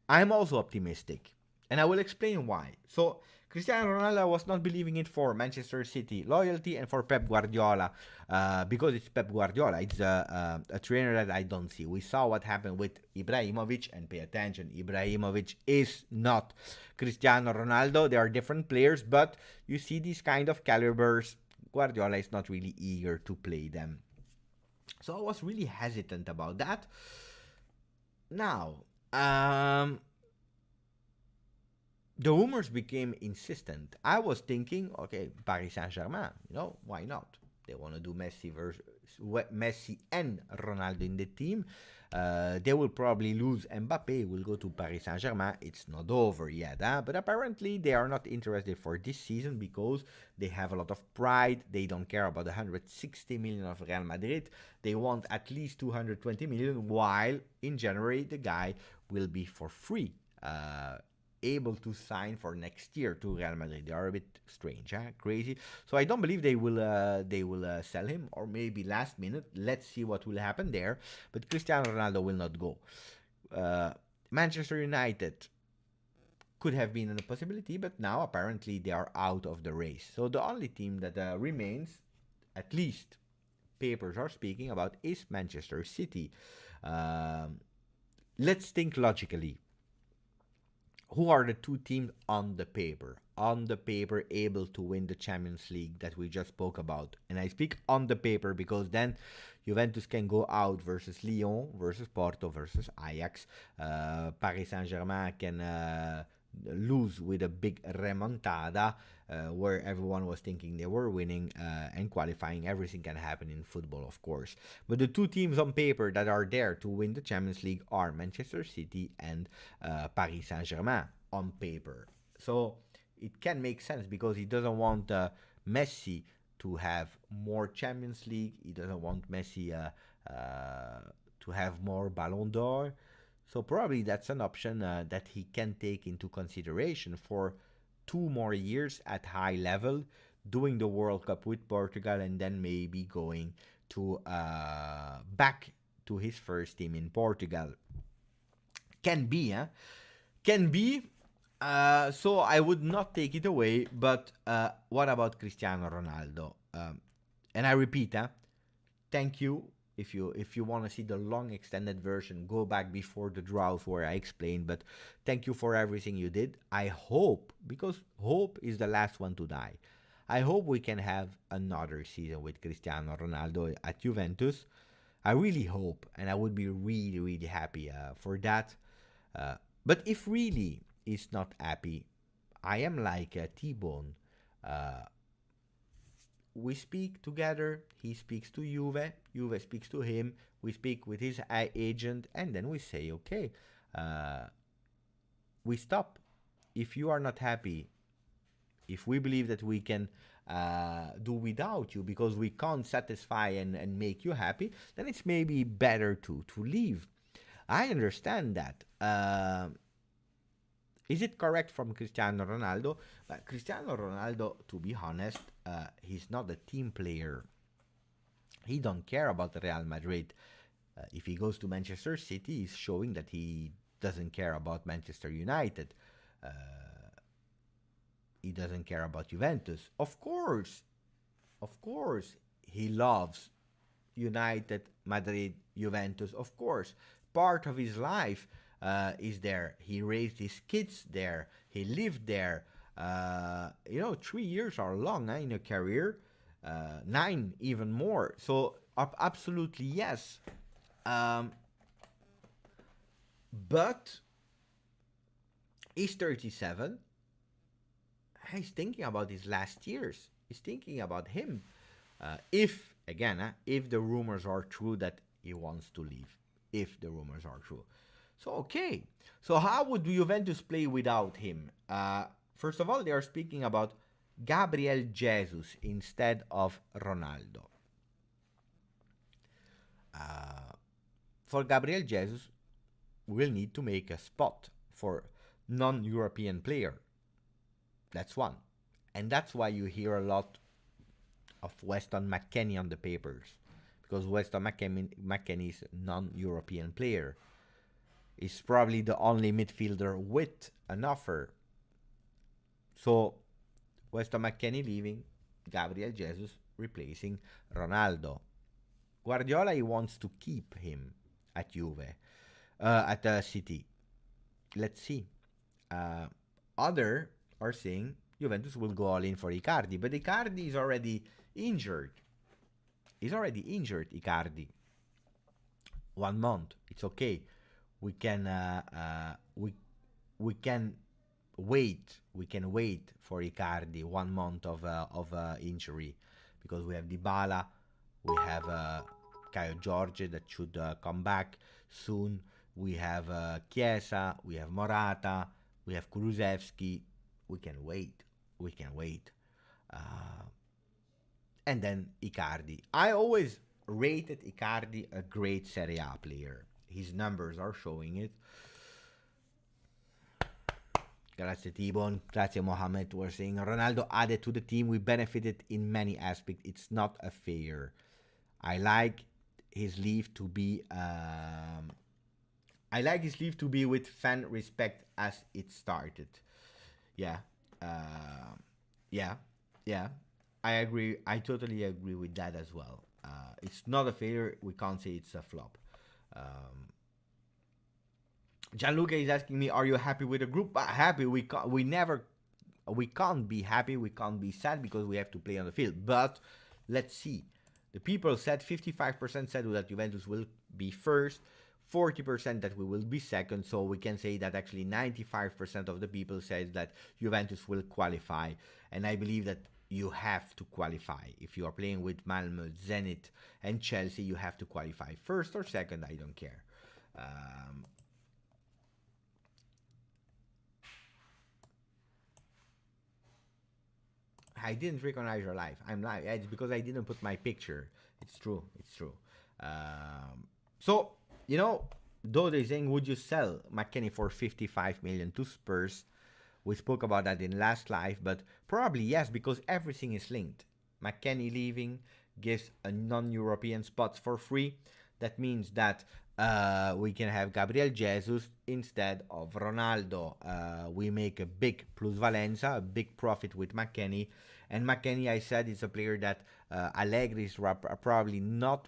I'm also optimistic. And I will explain why. So, Cristiano Ronaldo was not believing it for Manchester City loyalty and for Pep Guardiola, because it's Pep Guardiola. It's a trainer that I don't see. We saw what happened with Ibrahimovic, and pay attention, Ibrahimovic is not Cristiano Ronaldo. They are different players, but you see these kind of calibers, Guardiola is not really eager to play them. So I was really hesitant about that. Now, the rumors became insistent. I was thinking, okay, Paris Saint-Germain, why not? They want to do Messi and Ronaldo in the team. They will probably lose Mbappe, will go to Paris Saint-Germain. It's not over yet, but apparently they are not interested for this season because they have a lot of pride. They don't care about the 160 million of Real Madrid. They want at least 220 million, while in January the guy will be for free. Able to sign for next year to Real Madrid. They are a bit strange, crazy. So I don't believe they will sell him, or maybe last minute. Let's see what will happen there. But Cristiano Ronaldo will not go. Manchester United. could have been a possibility, but now apparently they are out of the race. So the only team that remains, at least papers are speaking about, is Manchester City. Let's think logically. Who are the two teams on the paper? On the paper, able to win the Champions League that we just spoke about. And I speak on the paper because then Juventus can go out versus Lyon, versus Porto, versus Ajax. Paris Saint-Germain can lose with a big remontada, where everyone was thinking they were winning and qualifying. Everything can happen in football, of course. But the two teams on paper that are there to win the Champions League are Manchester City and Paris Saint-Germain on paper. So it can make sense because he doesn't want Messi to have more Champions League. He doesn't want Messi to have more Ballon d'Or. So probably that's an option that he can take into consideration for 2 more years at high level, doing the World Cup with Portugal, and then maybe going to back to his first team in Portugal. Can be, huh? Can be. So I would not take it away. But what about Cristiano Ronaldo? And I repeat, thank you. If you want to see the long extended version, go back before the drought where I explained. But thank you for everything you did. I hope, because hope is the last one to die, I hope we can have another season with Cristiano Ronaldo at Juventus. I really hope, and I would be really, really happy for that. But if really he's not happy, I am like T-Bone. We speak together, he speaks to Juve, Juve speaks to him, we speak with his agent, and then we say, okay, we stop. If you are not happy, if we believe that we can do without you because we can't satisfy and make you happy, then it's maybe better to leave. I understand that. Is it correct from Cristiano Ronaldo? But Cristiano Ronaldo, to be honest, he's not a team player. He don't care about Real Madrid. If he goes to Manchester City, he's showing that he doesn't care about Manchester United. He doesn't care about Juventus. Of course, he loves United, Madrid, Juventus. Of course, part of his life is there. He raised his kids there. He lived there. 3 years are long in a career. 9 even more. So absolutely yes. But he's 37. He's thinking about his last years. He's thinking about him. If the rumors are true that he wants to leave. If the rumors are true. So, okay. So, how would Juventus play without him? First of all, they are speaking about Gabriel Jesus instead of Ronaldo. For Gabriel Jesus, we'll need to make a spot for non-European player. That's one. And that's why you hear a lot of Weston McKennie on the papers. Because Weston McKennie is a non-European player. He's probably the only midfielder with an offer. So, Weston McKennie leaving, Gabriel Jesus replacing Ronaldo. Guardiola, he wants to keep him at Juve, at City. Let's see. Other are saying Juventus will go all in for Icardi, but Icardi is already injured. He's already injured, Icardi. 1 month, it's okay. We can we can wait. We can wait for Icardi 1 month of injury, because we have Dybala, we have Ciao Juventini that should come back soon. We have Chiesa, we have Morata, we have Kulusevski. We can wait. We can wait. And then Icardi. I always rated Icardi a great Serie A player. His numbers are showing it. Grazie T-Bone, grazie Mohamed. We're saying Ronaldo added to the team. We benefited in many aspects. It's not a failure. I like his leave to be. I like his leave to be with fan respect as it started. Yeah. Uh, yeah. Yeah. I agree. I totally agree with that as well. It's not a failure. We can't say it's a flop. Um, Gianluca is asking me, "Are you happy with the group?" Happy. We never. We can't be happy. We can't be sad because we have to play on the field. But let's see. The people said 55% said that Juventus will be first, 40% that we will be second. So we can say that actually 95% of the people says that Juventus will qualify. And I believe that you have to qualify. If you are playing with Malmö, Zenit, and Chelsea, you have to qualify. First or second, I don't care. Um, I didn't recognize your live. I'm live. It's because I didn't put my picture. It's true. It's true. So, you know, though they're saying, would you sell McKennie for 55 million to Spurs? We spoke about that in last live, but probably yes, because everything is linked. McKennie leaving gives a non-European spots for free. That means that we can have Gabriel Jesus instead of Ronaldo. We make a big plusvalenza, a big profit with McKennie. And McKennie, I said, is a player that Allegri is probably not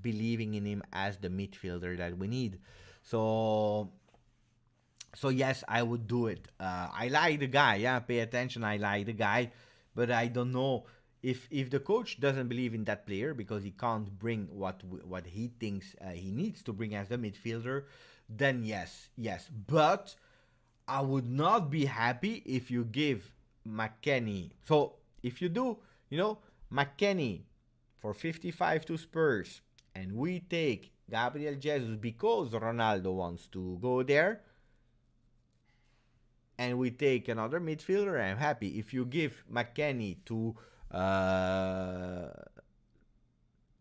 believing in him as the midfielder that we need. So yes, I would do it. I like the guy. Yeah, pay attention. I like the guy, but I don't know if the coach doesn't believe in that player because he can't bring what he thinks he needs to bring as the midfielder. Then yes. But I would not be happy if you give McKennie. So if you do, McKennie for 55 to Spurs, and we take Gabriel Jesus because Ronaldo wants to go there, and we take another midfielder, I'm happy. If you give McKennie to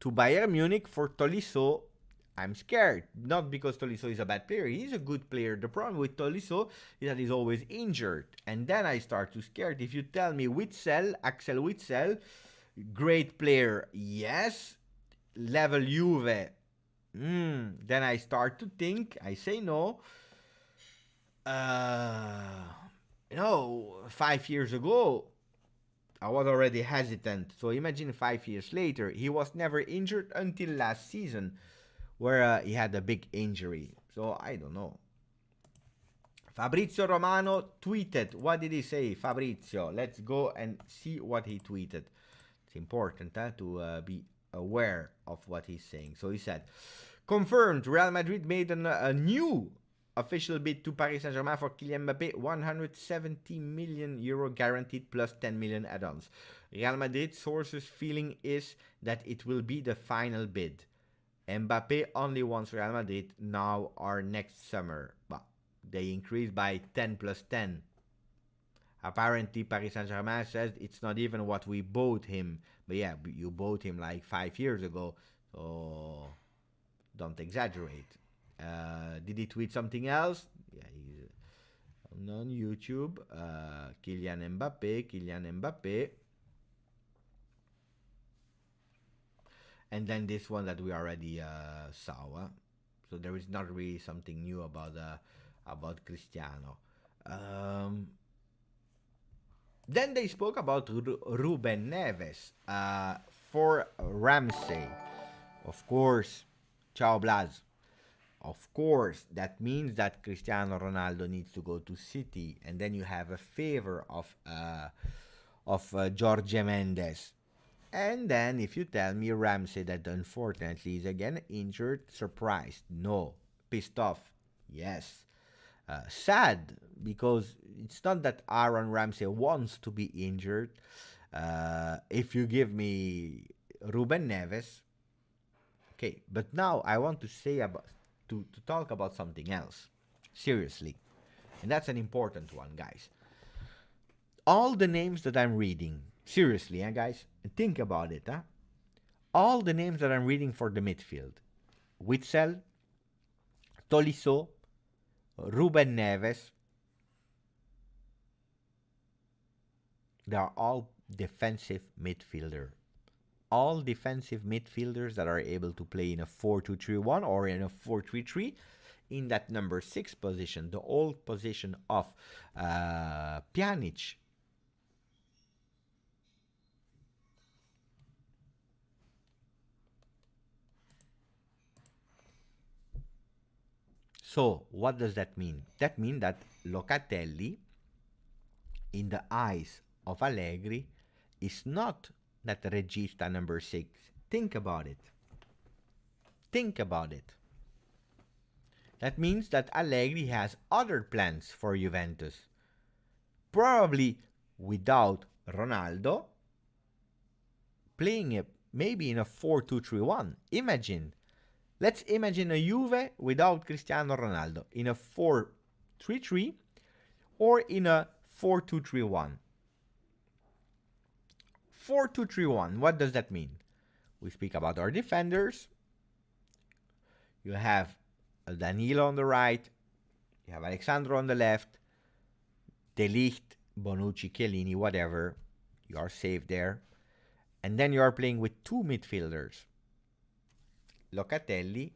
Bayern Munich for Tolisso, I'm scared. Not because Tolisso is a bad player. He's a good player. The problem with Tolisso is that he's always injured. And then I start to scared. If you tell me Axel Witsel, great player, yes. Level Juve, then I start to think. I say no. 5 years ago, I was already hesitant. So imagine 5 years later, he was never injured until last season, where he had a big injury. So I don't know. Fabrizio Romano tweeted. What did he say, Fabrizio? Let's go and see what he tweeted. It's important to be aware of what he's saying. So he said, confirmed, Real Madrid made a new official bid to Paris Saint-Germain for Kylian Mbappé, 170 million euro guaranteed plus 10 million add-ons. Real Madrid sources' feeling is that it will be the final bid. Mbappé only wants Real Madrid now or next summer. But they increased by 10 plus 10. Apparently, Paris Saint-Germain says it's not even what we bought him. But yeah, you bought him like 5 years ago. So don't exaggerate. Did he tweet something else? Yeah, he's on YouTube. Kylian Mbappé. And then this one that we already saw. So there is not really something new about Cristiano. Then they spoke about Ruben Neves for Ramsey. Of course, Ciao Blas. Of course, that means that Cristiano Ronaldo needs to go to City, and then you have a favor of Jorge Mendes. And then if you tell me Ramsey that unfortunately is again injured, surprised? No. Pissed off? Yes. Sad, because it's not that Aaron Ramsey wants to be injured. If you give me Ruben Neves, okay. But now I want to say to talk about something else, seriously, and that's an important one, guys. All the names that I'm reading, seriously, guys, think about it, all the names that I'm reading for the midfield: Witsel, Tolisso, Ruben Neves, they are all defensive midfielder. All defensive midfielders that are able to play in a 4-2-3-1 or in a 4-3-3 in that number 6 position, the old position of Pjanic. So, what does that mean? That means that Locatelli, in the eyes of Allegri, is not that regista number 6. Think about it. Think about it. That means that Allegri has other plans for Juventus. Probably without Ronaldo, playing it maybe in a 4-2-3-1. Imagine. Let's imagine a Juve without Cristiano Ronaldo in a 4-3-3 or in a 4-2-3-1. 4-2-3-1, what does that mean? We speak about our defenders. You have Danilo on the right. You have Alexandro on the left. De Ligt, Bonucci, Chiellini, whatever. You are safe there. And then you are playing with two midfielders. Locatelli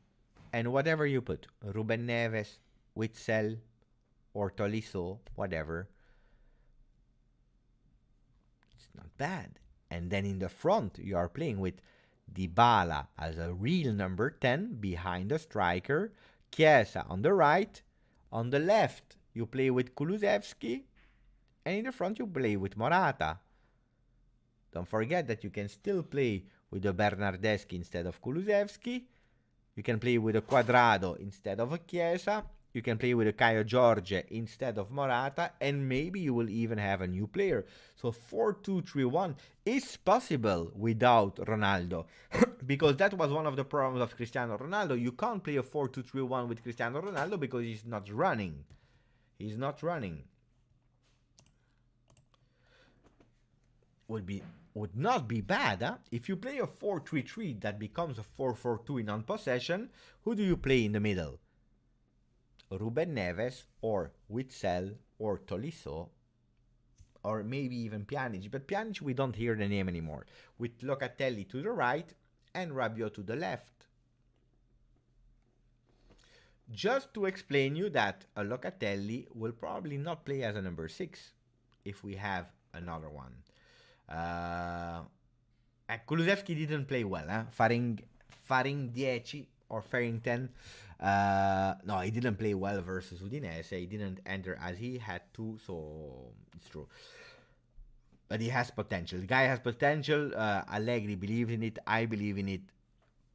and whatever you put. Ruben Neves, Witsel, or Tolisso, whatever. It's not bad. And then in the front, you are playing with Dybala as a real number 10 behind the striker. Chiesa on the right. On the left, you play with Kulusevski. And in the front, you play with Morata. Don't forget that you can still play with a Bernardeschi instead of Kulusevski. You can play with a Quadrado instead of a Chiesa. You can play with a Caio Jorge instead of Morata. And maybe you will even have a new player. So 4-2-3-1 is possible without Ronaldo. Because that was one of the problems of Cristiano Ronaldo. You can't play a 4-2-3-1 with Cristiano Ronaldo because he's not running. He's not running. Would not be bad, huh? If you play a 4-3-3 that becomes a 4-4-2 in non-possession, who do you play in the middle? Ruben Neves or Witsel or Tolisso or maybe even Pjanic. But Pjanic, we don't hear the name anymore. With Locatelli to the right and Rabiot to the left. Just to explain you that a Locatelli will probably not play as a number 6 if we have another one. Kulusevski didn't play well, huh? Faring 10 or Faring 10. No, he didn't play well versus Udinese. He didn't enter as he had to, so it's true. But he has potential. The guy has potential. Allegri believes in it. I believe in it.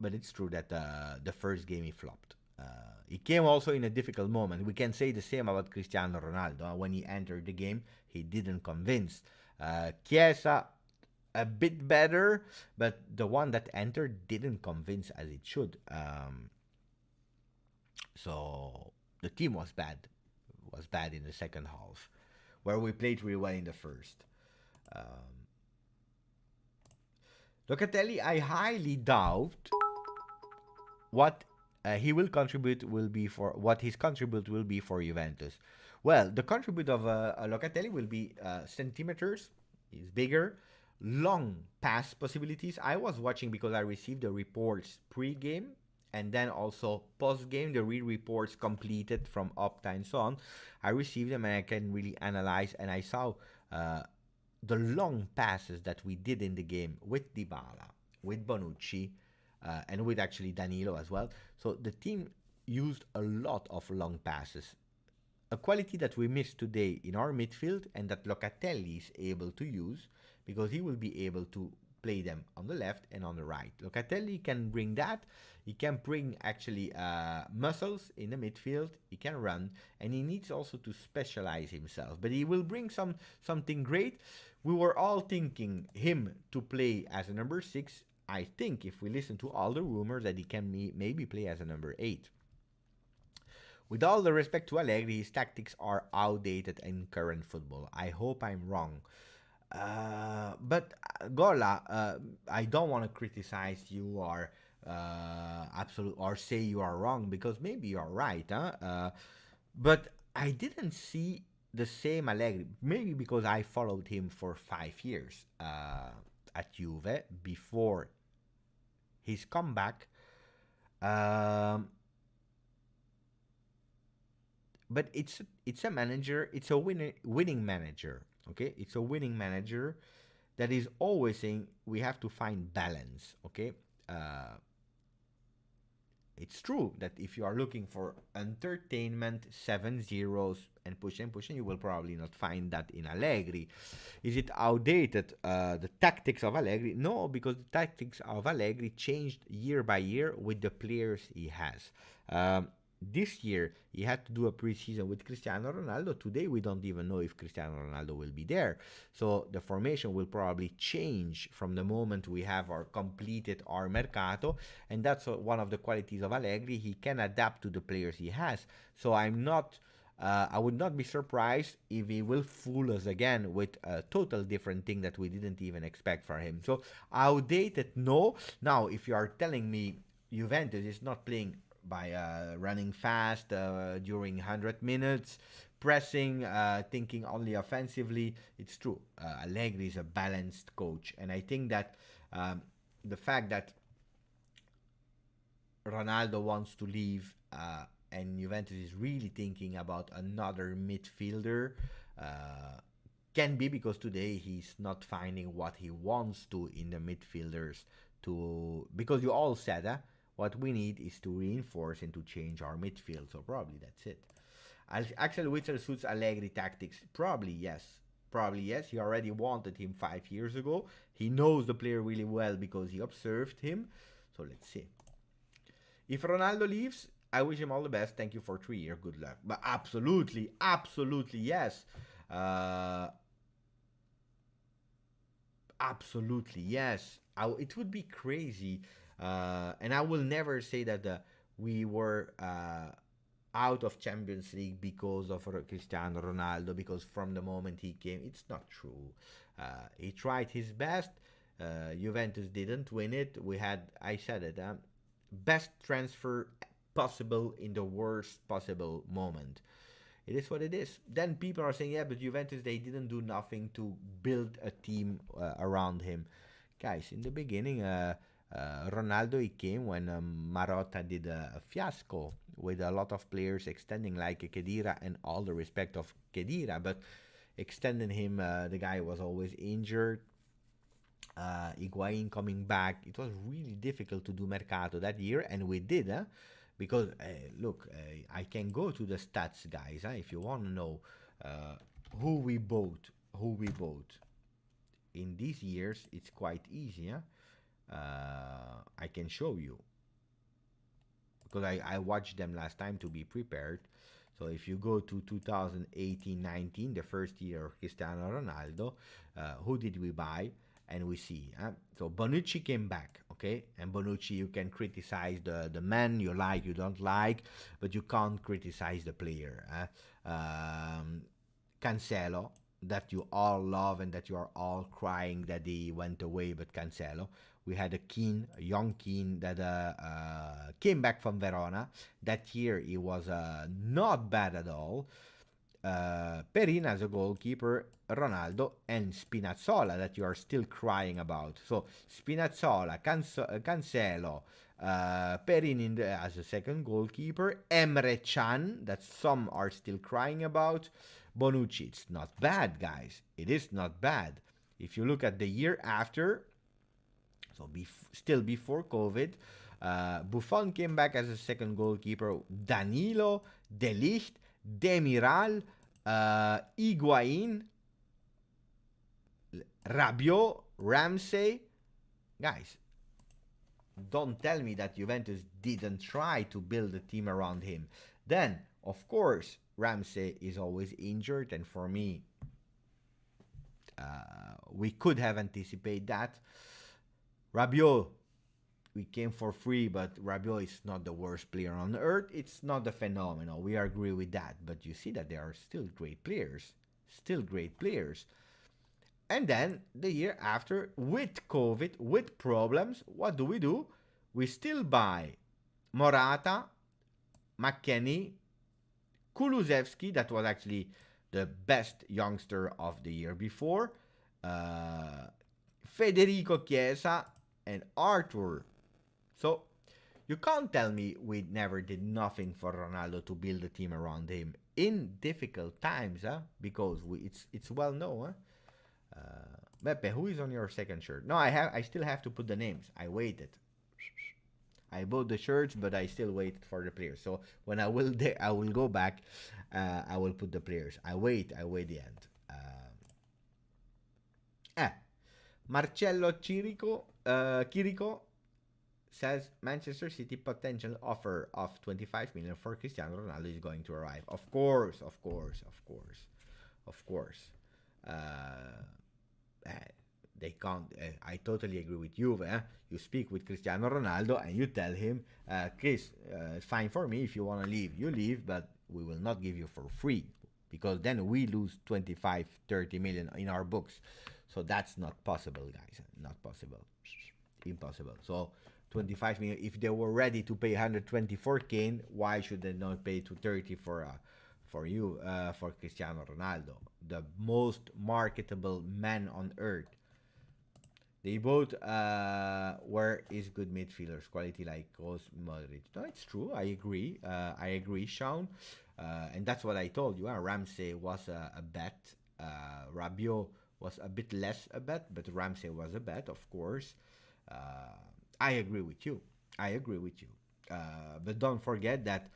But it's true that the first game he flopped. He came also in a difficult moment. We can say the same about Cristiano Ronaldo. When he entered the game, he didn't convince. Chiesa, a bit better, but the one that entered didn't convince as it should. So the team was bad. Was bad in the second half, where we played really well in the first. Locatelli, I highly doubt what he will contribute will be for what his contribute will be for Juventus. Well, the contribute of Locatelli will be centimeters. He's bigger, long pass possibilities. I was watching because I received the reports pre-game and then also post-game, the reports completed from Opta and so on. I received them and I can really analyze. And I saw the long passes that we did in the game with Dybala, with Bonucci, and with actually Danilo as well. So the team used a lot of long passes. A quality that we missed today in our midfield and that Locatelli is able to use because he will be able to play them on the left and on the right. Locatelli can bring that. He can bring actually muscles in the midfield. He can run and he needs also to specialize himself. But he will bring something great. We were all thinking him to play as a number 6. I think if we listen to all the rumors that he can maybe play as a number 8. With all the respect to Allegri, his tactics are outdated in current football. I hope I'm wrong. But Gola, I don't want to criticize you or or say you are wrong because maybe you are right. But I didn't see the same Allegri. Maybe because I followed him for 5 years at Juve before his comeback. but it's a manager. It's a winning manager. Okay, it's a winning manager that is always saying we have to find balance. Okay, it's true that if you are looking for entertainment, 7-0s, and pushing, you will probably not find that in Allegri. Is it outdated, the tactics of Allegri? No, because the tactics of Allegri changed year by year with the players he has. This year, he had to do a preseason with Cristiano Ronaldo. Today, we don't even know if Cristiano Ronaldo will be there. So the formation will probably change from the moment we have completed our mercato. And that's one of the qualities of Allegri. He can adapt to the players he has. So I would not be surprised if he will fool us again with a total different thing that we didn't even expect from him. So outdated, no. Now, if you are telling me Juventus is not playing by running fast during 100 minutes, pressing, thinking only offensively, it's true. Allegri is a balanced coach. And I think that the fact that Ronaldo wants to leave and Juventus is really thinking about another midfielder can be because today he's not finding what he wants to in the midfielders. Because you all said, what we need is to reinforce and to change our midfield. So probably that's it. Axel Witsel suits Allegri tactics. Probably yes. Probably yes. He already wanted him 5 years ago. He knows the player really well because he observed him. So let's see. If Ronaldo leaves, I wish him all the best. Thank you for 3 years. Good luck. But absolutely, absolutely yes. Absolutely yes. It would be crazy. And I will never say that we were out of Champions League because of Cristiano Ronaldo, because from the moment he came, it's not true. He tried his best. Juventus didn't win it. I said it, best transfer possible in the worst possible moment. It is what it is. Then people are saying, yeah, but Juventus, they didn't do nothing to build a team around him. Guys, in the beginning, Ronaldo, he came when Morata did a fiasco with a lot of players extending like Khedira, and all the respect of Khedira, but extending him, the guy was always injured. Higuain coming back, it was really difficult to do mercato that year, and we did, because look, I can go to the stats, guys, if you want to know who we bought in these years. It's quite easy. I can show you because I watched them last time to be prepared. So if you go to 2018-19, the first year of Cristiano Ronaldo, who did we buy? And we see, so Bonucci came back, okay? And Bonucci, you can criticize the man, you like, you don't like, but you can't criticize the player. Cancelo, that you all love and that you are all crying that he went away, but Cancelo. We had a young Keane that came back from Verona. That year he was not bad at all. Perin as a goalkeeper, Ronaldo, and Spinazzola that you are still crying about. So Spinazzola, Cancelo, Perin as a second goalkeeper, Emre Can that some are still crying about, Bonucci. It's not bad, guys. It is not bad. If you look at the year after, so still before COVID, Buffon came back as a second goalkeeper, Danilo, De Ligt, Demiral, Higuain, Rabiot, Ramsey. Guys, don't tell me that Juventus didn't try to build a team around him. Then, of course, Ramsey is always injured, and for me, we could have anticipated that. Rabiot, we came for free, but Rabiot is not the worst player on earth. It's not a phenomenal. We agree with that. But you see that there are still great players. Still great players. And then the year after, with COVID, with problems, what do? We still buy Morata, McKennie, Kulusevski, that was actually the best youngster of the year before, Federico Chiesa, and Arthur. So You can't tell me we never did nothing for Ronaldo to build a team around him in difficult times, huh? Because it's well known, huh? Beppe, who is on your second shirt? No, I still have to put the names. I waited. I bought the shirts, but I still waited for the players. So when I will go back. I will put the players. I wait the end. Marcello Chirico says Manchester City potential offer of 25 million for Cristiano Ronaldo is going to arrive. Of course. They can't. I totally agree with Juve. You speak with Cristiano Ronaldo and you tell him, Chris, it's fine for me if you want to leave. You leave, but we will not give you for free, because then we lose 25, 30 million in our books. So that's not possible, guys. Not possible. Impossible. So 25 million. If they were ready to pay 124k, why should they not pay 230 for Cristiano Ronaldo, the most marketable man on earth? They both were is good midfielders, quality like Kroos, Madrid. No, it's true. I agree, Sean. And that's what I told you. Ramsey was a bet. Rabiot was a bit less a bet, but Ramsey was a bet, of course. I agree with you. But don't forget that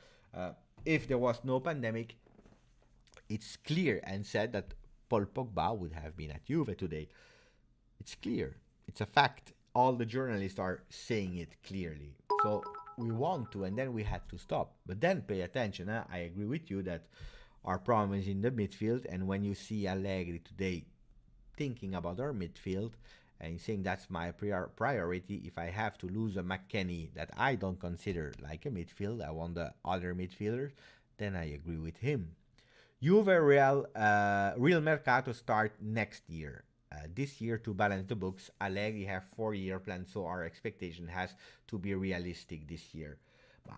if there was no pandemic, it's clear and said that Paul Pogba would have been at Juve today. It's clear. It's a fact. All the journalists are saying it clearly. So we want to, and then we had to stop. But then pay attention. I agree with you that our problem is in the midfield. And when you see Allegri today thinking about our midfield and saying that's my priority, if I have to lose a McKennie that I don't consider like a midfield, I want the other midfielders, then I agree with him. Juve Real Mercato start next year. This year, to balance the books, Allegri have 4-year plan, so our expectation has to be realistic this year.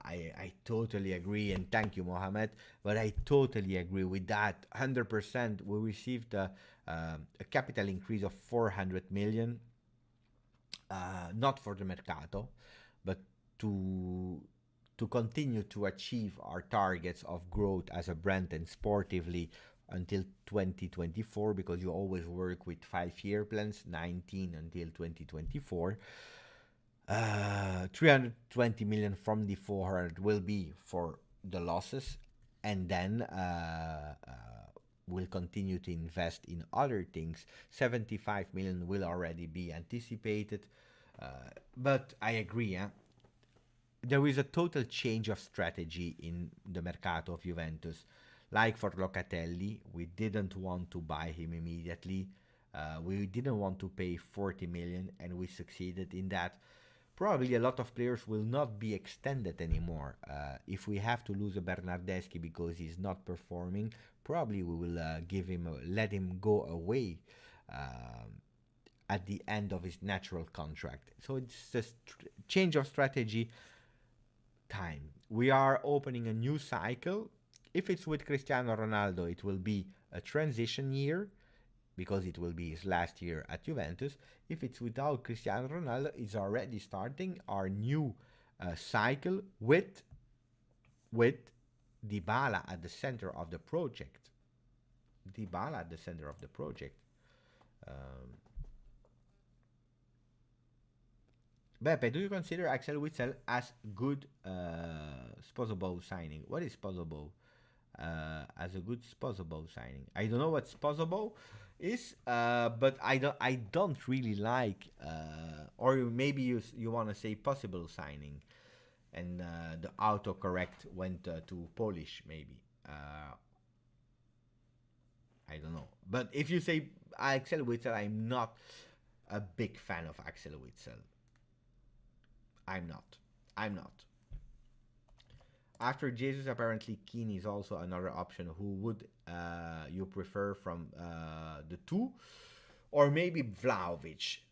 I totally agree, and thank you, Mohamed, but I totally agree with that. 100%. We received a capital increase of 400 million, not for the Mercato, but to continue to achieve our targets of growth as a brand and sportively until 2024, because you always work with 5-year plans, 19 until 2024. 320 million from the 400 will be for the losses, and then we'll continue to invest in other things. 75 million will already be anticipated, but I agree, there is a total change of strategy in the Mercato of Juventus. Like for Locatelli, we didn't want to buy him immediately. We didn't want to pay 40 million, and we succeeded in that. Probably a lot of players will not be extended anymore. If we have to lose a Bernardeschi because he's not performing, probably we will let him go away at the end of his natural contract. So it's a change of strategy time. We are opening a new cycle. If it's with Cristiano Ronaldo, it will be a transition year, because it will be his last year at Juventus. If it's without Cristiano Ronaldo, it's already starting our new cycle with Dybala at the center of the project. Beppe, do you consider Axel Witsel as good Sposobo signing? What is Sposobo? As a good Sposobo signing, I don't know what Sposobo is, but I don't really like, or maybe you want to say possible signing, and the autocorrect went to Polish, maybe. I don't know, but if you say Axel Witsel, I'm not a big fan of Axel Witsel. I'm not. After Jesus, apparently Keane is also another option. Who would you prefer from the two? Or maybe Vlahovic.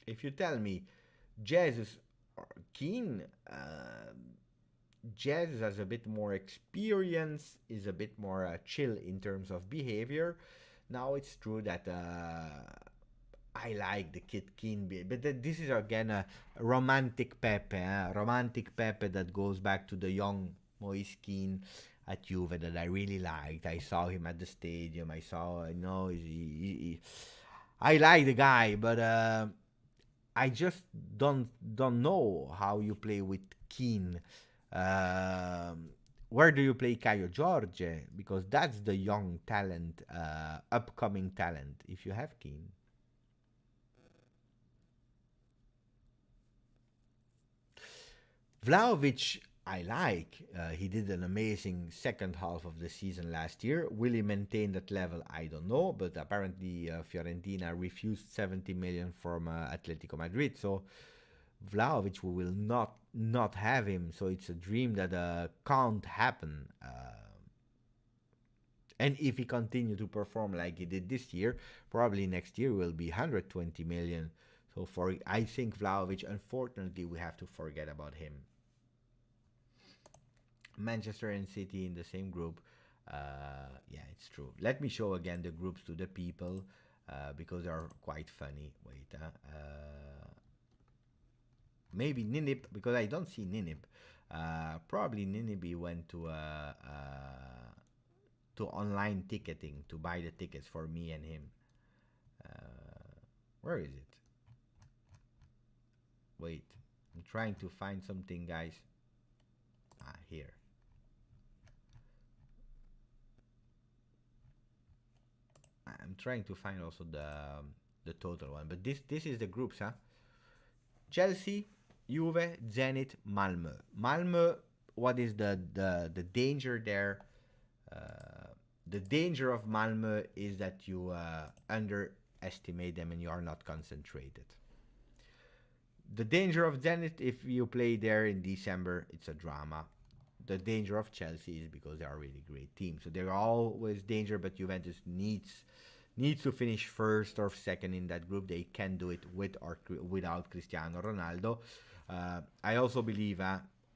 If you tell me Jesus or Keane, Jesus has a bit more experience, is a bit more chill in terms of behavior. Now it's true that I like the Kid Keane bit, but this is again a romantic Pepe, romantic Pepe that goes back to the young Moise Keane at Juve that I really liked. I saw him at the stadium. I saw, I like the guy, but I just don't know how you play with Keane. Where do you play Caio Jorge? Because that's the young talent, upcoming talent. If you have Keane. Vlahovic, I like. He did an amazing second half of the season last year. Will he maintain that level? I don't know. But apparently, Fiorentina refused 70 million from Atletico Madrid. So Vlahovic will not have him. So it's a dream that can't happen. And if he continue to perform like he did this year, probably next year will be 120 million. So I think Vlahovic, unfortunately, we have to forget about him. Manchester and City in the same group. Yeah, it's true. Let me show again the groups to the people because they are quite funny. Wait, maybe Ninip, because I don't see Ninip. Probably Ninip went to online ticketing to buy the tickets for me and him. Where is it? Wait, I'm trying to find something, guys. Here. I'm trying to find also the total one, but this is the groups, huh? Chelsea, Juve, Zenit, Malmö. Malmö, what is the danger there? The danger of Malmö is that you underestimate them and you are not concentrated. The danger of Zenit, if you play there in December, it's a drama. The danger of Chelsea is because they are a really great team. So they're always danger, but Juventus needs to finish first or second in that group. They can do it with or without Cristiano Ronaldo. I also believe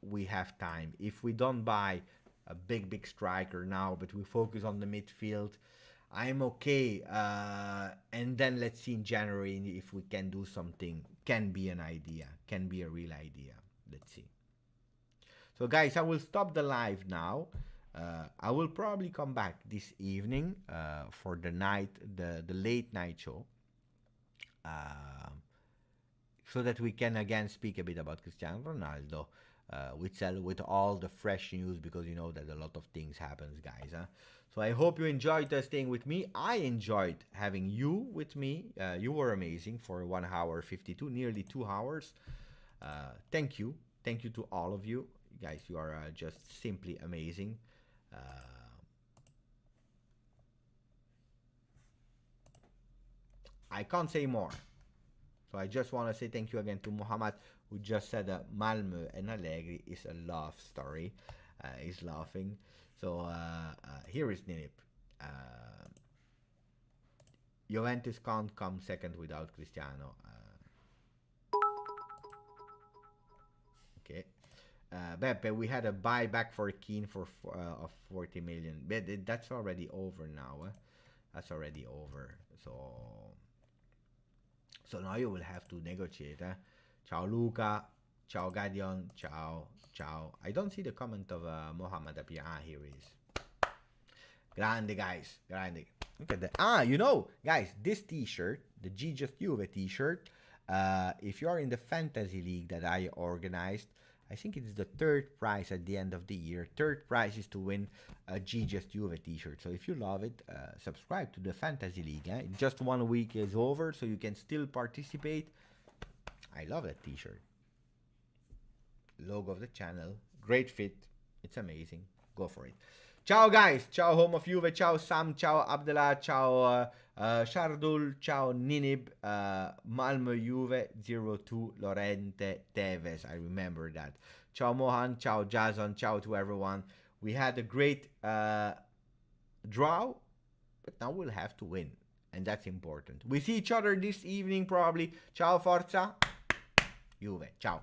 we have time. If we don't buy a big striker now, but we focus on the midfield, I'm okay. And then let's see in January if we can do something. Can be an idea. Can be a real idea. Let's see. So guys, I will stop the live now. I will probably come back this evening for the late night show. So that we can again speak a bit about Cristiano Ronaldo. With all the fresh news, because you know that a lot of things happens, guys. So I hope you enjoyed staying with me. I enjoyed having you with me. You were amazing for 1 hour 52, nearly 2 hours. Thank you to all of you guys. You are just simply amazing. I can't say more. So I just want to say thank you again to Muhammad, who just said that Malmö and Allegri is a love story. He's laughing. So here is Ninip. Juventus can't come second without Cristiano. Okay. Beppe, we had a buyback for Keane of 40 million. But that's already over now. That's already over. So now you will have to negotiate. Ciao Luca, ciao Gadion, ciao. I don't see the comment of Mohammed Apia. Here he is. Grande, guys, grande. Look at that. Guys, this t-shirt, the GJustjuve t-shirt, if you are in the fantasy league that I organized, I think it's the third prize at the end of the year. Third prize is to win a GJustjuve t-shirt. So if you love it, subscribe to the fantasy league. Just 1 week is over, so you can still participate. I love that t-shirt. Logo of the channel. Great fit. It's amazing. Go for it. Ciao guys. Ciao home of Juve. Ciao Sam. Ciao Abdullah. Ciao Shardul. Ciao Ninib. Malmö Juve 02 Lorente Tevez. I remember that. Ciao Mohan. Ciao Jason. Ciao to everyone. We had a great draw, but now we'll have to win. And that's important. We see each other this evening probably. Ciao Forza. Juve. Ciao.